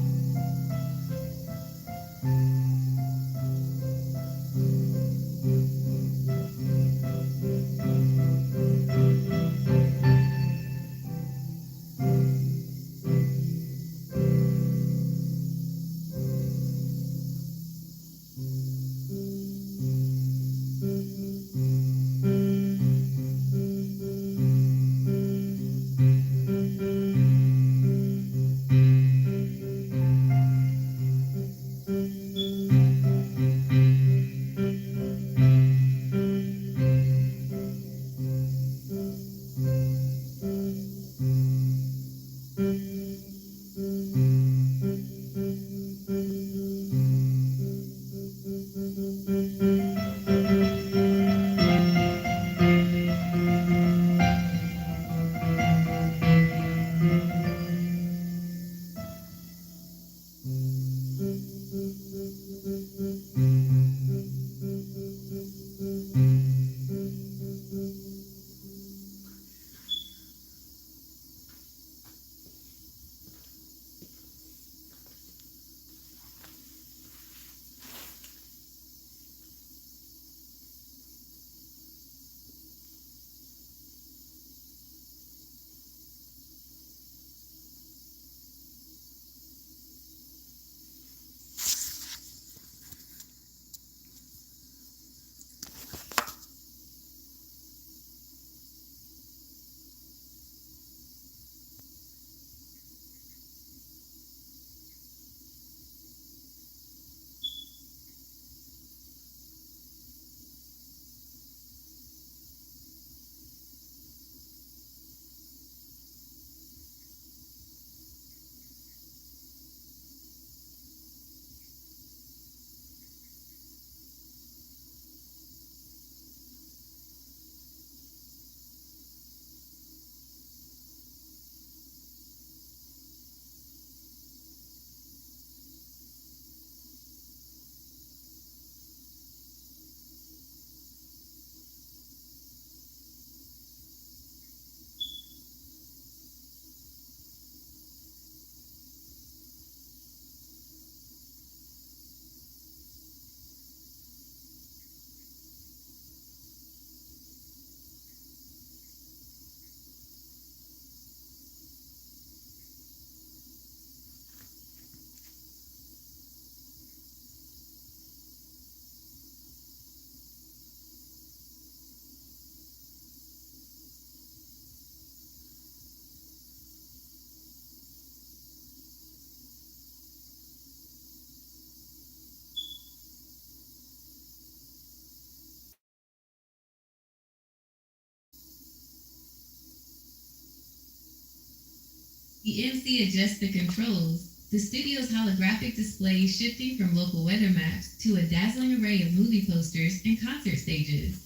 The MC adjusts the controls, the studio's holographic display shifting from local weather maps to a dazzling array of movie posters and concert stages.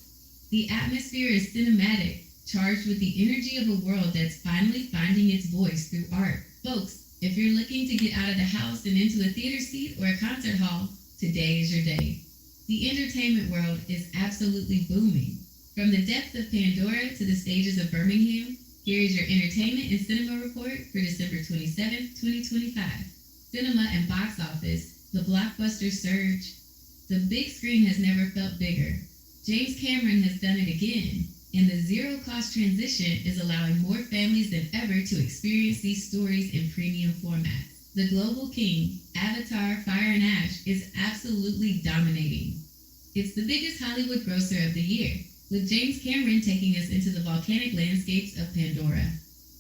The atmosphere is cinematic, charged with the energy of a world that's finally finding its voice through art. Folks, if you're looking to get out of the house and into a theater seat or a concert hall, today is your day. The entertainment world is absolutely booming. From the depths of Pandora to the stages of Birmingham, here is your entertainment and cinema report for December 27, 2025. Cinema and box office, the blockbuster surge. The big screen has never felt bigger. James Cameron has done it again, and the zero-cost transition is allowing more families than ever to experience these stories in premium formats. The global king, Avatar: Fire and Ash, is absolutely dominating. It's the biggest Hollywood grosser of the year, with James Cameron taking us into the volcanic landscapes of Pandora.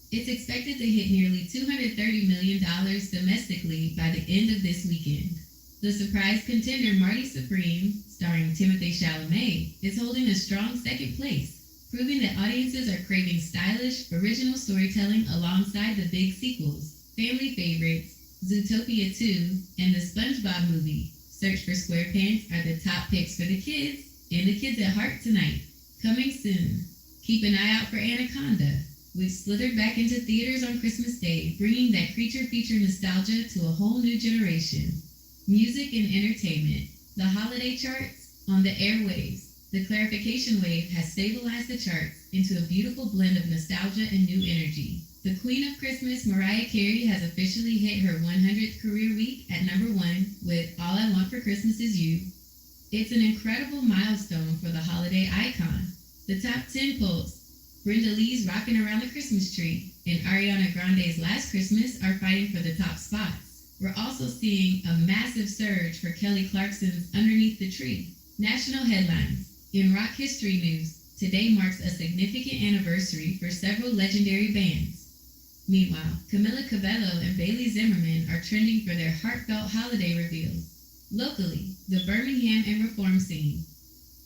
It's expected to hit nearly $230 million domestically by the end of this weekend. The surprise contender Marty Supreme, starring Timothée Chalamet, is holding a strong second place, proving that audiences are craving stylish, original storytelling alongside the big sequels. Family favorites, Zootopia 2 and the SpongeBob movie, Search for SquarePants are the top picks for the kids and the kids at heart tonight. Coming soon. Keep an eye out for Anaconda, which slithered back into theaters on Christmas Day, bringing that creature feature nostalgia to a whole new generation. Music and entertainment. The holiday charts on the airwaves. The clarification wave has stabilized the charts into a beautiful blend of nostalgia and new energy. The Queen of Christmas, Mariah Carey, has officially hit her 100th career week at number 1 with All I Want for Christmas Is You. It's an incredible milestone for the holiday icon. The top 10 polls, Brenda Lee's Rockin' Around the Christmas Tree and Ariana Grande's Last Christmas are fighting for the top spots. We're also seeing a massive surge for Kelly Clarkson's Underneath the Tree. National headlines. In rock history news, today marks a significant anniversary for several legendary bands. Meanwhile, Camila Cabello and Bailey Zimmerman are trending for their heartfelt holiday reveals. Locally, the Birmingham and Reform scene.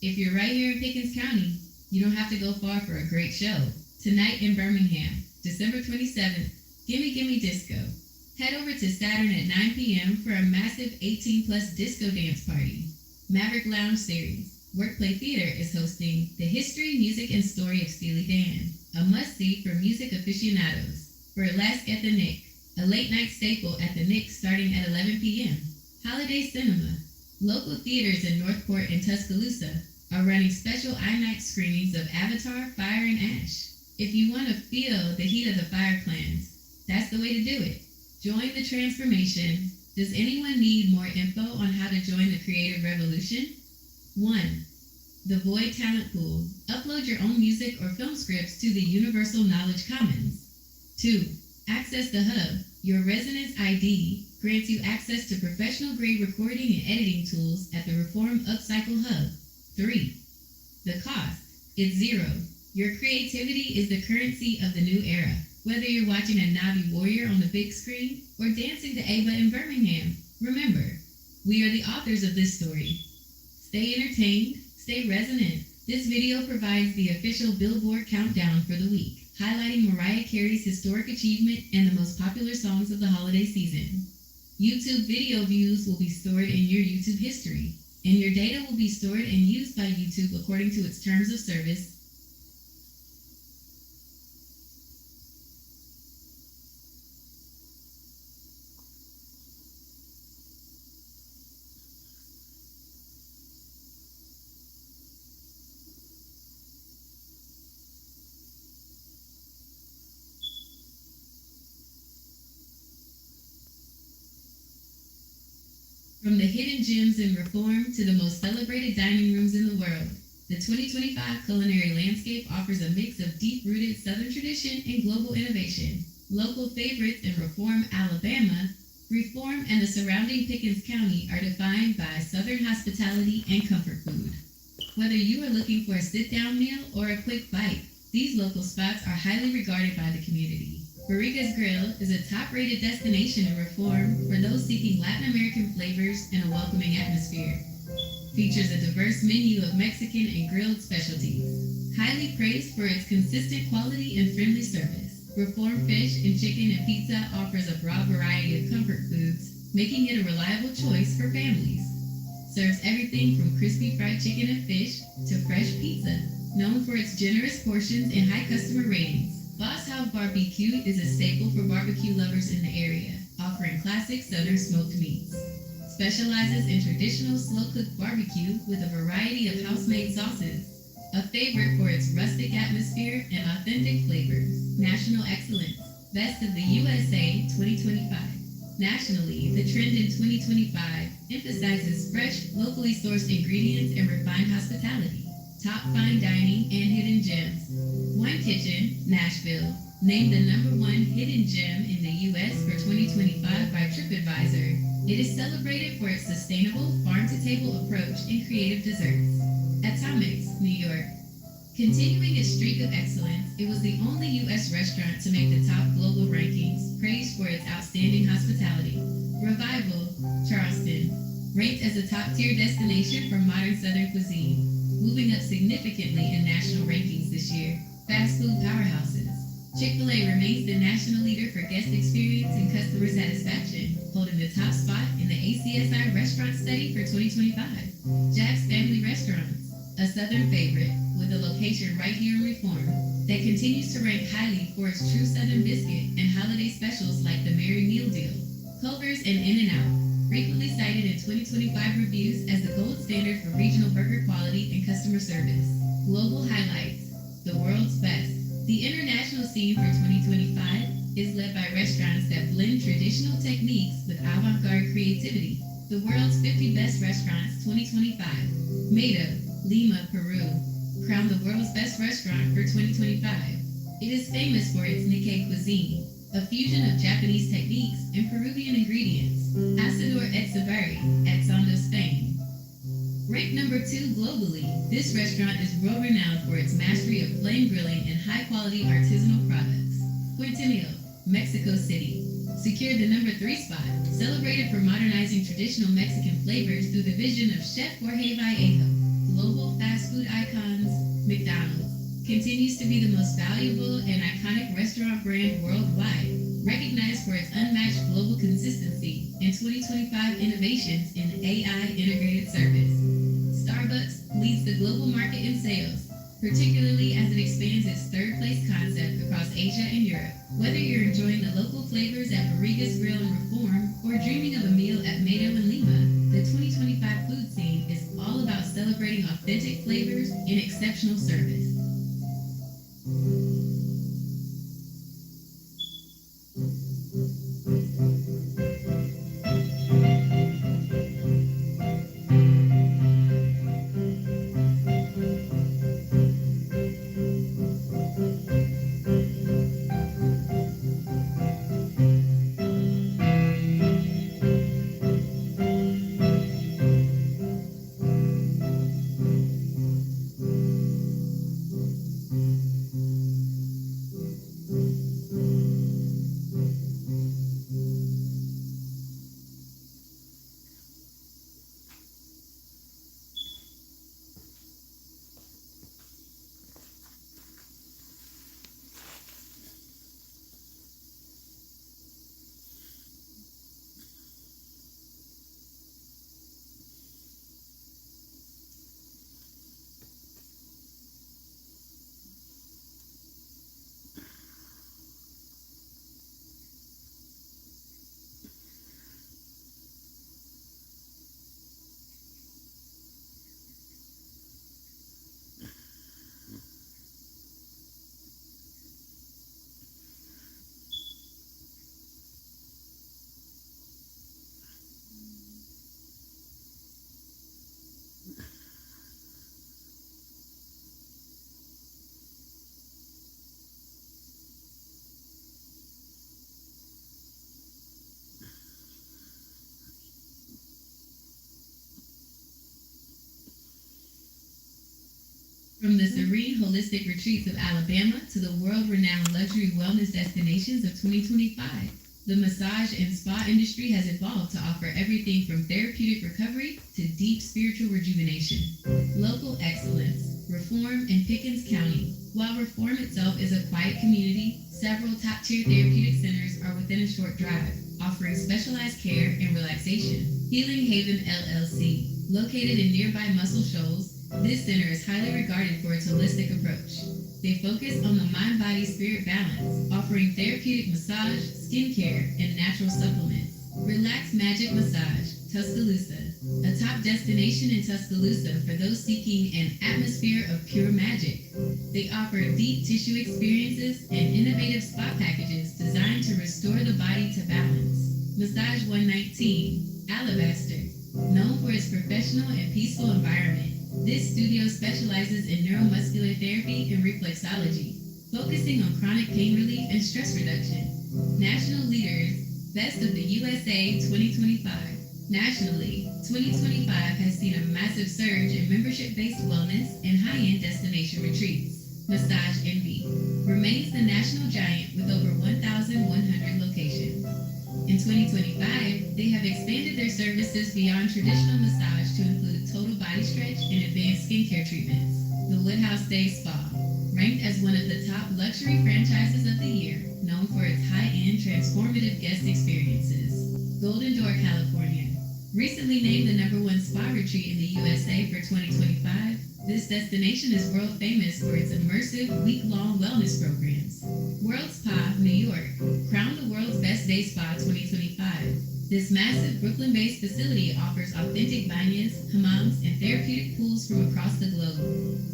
If you're right here in Pickens County, you don't have to go far for a great show. Tonight in Birmingham, December 27th, Gimme Gimme Disco. Head over to Saturn at 9 p.m. for a massive 18-plus disco dance party. Maverick Lounge Series. Workplay Theater is hosting The History, Music, and Story of Steely Dan, a must-see for music aficionados. Burlesque at the Nick, a late-night staple at the Nick starting at 11 p.m. Holiday Cinema. Local theaters in Northport and Tuscaloosa are running special IMAX screenings of Avatar, Fire and Ash. If you want to feel the heat of the Fire Clans, that's the way to do it. Join the transformation. Does anyone need more info on how to join the creative revolution? 1. The Void Talent Pool. Upload your own music or film scripts to the Universal Knowledge Commons. 2. Access the Hub. Your Resonance ID grants you access to professional-grade recording and editing tools at the Reform Upcycle Hub. 3. The cost. It's zero. Your creativity is the currency of the new era. Whether you're watching a Navi Warrior on the big screen or dancing to Ava in Birmingham, remember, we are the authors of this story. Stay entertained, stay resonant. This video provides the official Billboard countdown for the week, highlighting Mariah Carey's historic achievement and the most popular songs of the holiday season. YouTube video views will be stored in your YouTube history, and your data will be stored and used by YouTube according to its terms of service. From the hidden gems in Reform to the most celebrated dining rooms in the world, the 2025 culinary landscape offers a mix of deep-rooted Southern tradition and global innovation. Local favorites in Reform, Alabama, Reform and the surrounding Pickens County are defined by Southern hospitality and comfort food. Whether you are looking for a sit-down meal or a quick bite, these local spots are highly regarded by the community. Barriga's Grill is a top-rated destination in Reform for those seeking Latin American flavors and a welcoming atmosphere. Features a diverse menu of Mexican and grilled specialties. Highly praised for its consistent quality and friendly service, Reform Fish and Chicken and Pizza offers a broad variety of comfort foods, making it a reliable choice for families. Serves everything from crispy fried chicken and fish to fresh pizza. Known for its generous portions and high customer ratings, Boss House Barbecue is a staple for barbecue lovers in the area, offering classic Southern smoked meats. Specializes in traditional slow-cooked barbecue with a variety of house-made sauces. A favorite for its rustic atmosphere and authentic flavors. National Excellence. Best of the USA 2025. Nationally, the trend in 2025 emphasizes fresh, locally sourced ingredients and refined hospitality. Top fine dining and hidden gems. One Kitchen, Nashville, named the #1 hidden gem in the U.S. for 2025 by TripAdvisor. It is celebrated for its sustainable, farm-to-table approach and creative desserts. Atomics, New York. Continuing its streak of excellence, it was the only U.S. restaurant to make the top global rankings, praised for its outstanding hospitality. Revival, Charleston. Ranked as a top-tier destination for modern Southern cuisine, moving up significantly in national rankings this year. Fast food powerhouses. Chick-fil-A remains the national leader for guest experience and customer satisfaction, holding the top spot in the ACSI restaurant study for 2025. Jack's Family Restaurants, a Southern favorite with a location right here in Reform that continues to rank highly for its true Southern biscuit and holiday specials like the Merry Meal Deal. Culver's and In-N-Out, frequently cited in 2025 reviews as the gold standard for regional burger quality and customer service. Global highlights. The world's best. The international scene for 2025 is led by restaurants that blend traditional techniques with avant-garde creativity. The world's 50 best restaurants 2025. Mado, Lima, Peru, crowned the world's best restaurant for 2025. It is famous for its Nikkei cuisine, a fusion of Japanese techniques and Peruvian ingredients. Asador Echeverri at Sondo, Spain. Ranked #2 globally, this restaurant is world-renowned for its mastery of flame grilling and high-quality artisanal products. Quintonil, Mexico City, secured the #3 spot, celebrated for modernizing traditional Mexican flavors through the vision of Chef Jorge Vallejo. Global fast food icons, McDonald's, continues to be the most valuable and iconic restaurant brand worldwide, recognized for its unmatched global consistency and 2025 innovations in AI integrated service. Starbucks leads the global market in sales, particularly as it expands its third-place concept across Asia and Europe. Whether you're enjoying the local flavors at Barriga's Grill and Reform or dreaming of a meal at Mado and Lima, the 2025 food flavors, and exceptional service. From the serene holistic retreats of Alabama to the world-renowned luxury wellness destinations of 2025, the massage and spa industry has evolved to offer everything from therapeutic recovery to deep spiritual rejuvenation. Local excellence, Reform in Pickens County. While Reform itself is a quiet community, several top-tier therapeutic centers are within a short drive, offering specialized care and relaxation. Healing Haven LLC. Located in nearby Muscle Shoals, this center is highly regarded for its holistic approach. They focus on the mind-body-spirit balance, offering therapeutic massage, skincare, and natural supplements. Relax Magic Massage, Tuscaloosa, a top destination in Tuscaloosa for those seeking an atmosphere of pure magic. They offer deep tissue experiences and innovative spa packages designed to restore the body to balance. Massage 119, Alabaster, known for its professional and peaceful environment. This studio specializes in neuromuscular therapy and reflexology, focusing on chronic pain relief and stress reduction. National Leaders, Best of the USA 2025. Nationally, 2025 has seen a massive surge in membership-based wellness and high-end destination retreats. Massage Envy remains the national giant with over 1,100 locations. In 2025, they have expanded their services beyond traditional massage to include total body stretch and advanced skincare treatments. The Woodhouse Day Spa, ranked as one of the top luxury franchises of the year, known for its high-end transformative guest experiences. Golden Door, California, recently named the #1 spa retreat in the USA for 2025. This destination is world famous for its immersive week-long wellness programs. World Spa, New York, crowned the world's best day spa 2025. This massive Brooklyn-based facility offers authentic banyas, hammams, and therapeutic pools from across the globe.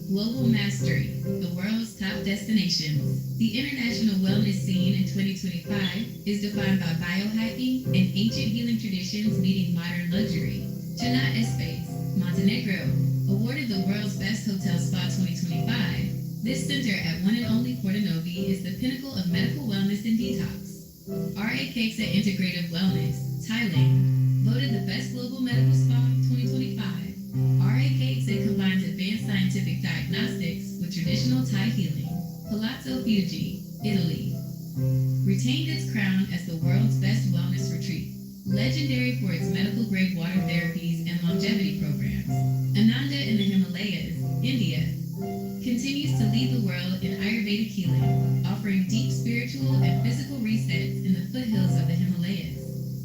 Global Mastery, the world's top destinations. The international wellness scene in 2025 is defined by biohacking and ancient healing traditions meeting modern luxury. Chana Espace, Montenegro, awarded the world's best hotel spa 2025. This center at one and only Portanovi is the pinnacle of medical wellness and detox. RA Cakes at Integrative Wellness, Thailand, voted the best global medical spa 2025. RA Cakes that combines advanced scientific diagnostics with traditional Thai healing. Palazzo Fuji, Italy, retained its crown as the world's best wellness retreat, legendary for its medical-grade water therapies and longevity programs. Ananda in the Himalayas, India, continues to lead the world in Ayurvedic healing, offering deep spiritual and physical resets in the foothills of the Himalayas.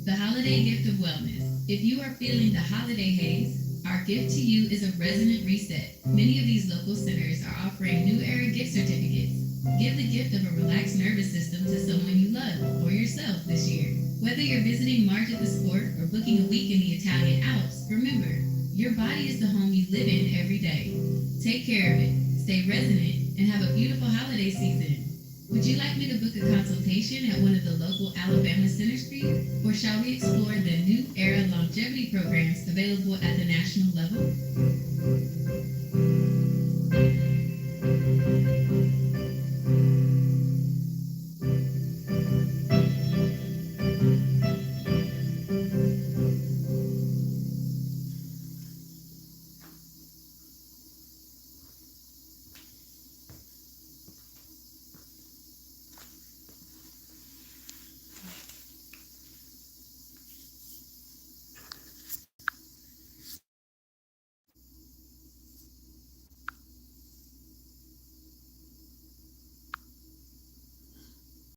The Holiday Gift of Wellness. If you are feeling the holiday haze, our gift to you is a resonant reset. Many of these local centers are offering New Era gift certificates. Give the gift of a relaxed nervous system to someone you love or yourself this year. Whether you're visiting March at the Sport or booking a week in the Italian Alps, remember, Your body is the home you live in every day. Take care of it, stay resonant, and have a beautiful holiday season. Would you like me to book a consultation at one of the local Alabama centers for you? Or shall we explore the new era longevity programs available at the national level?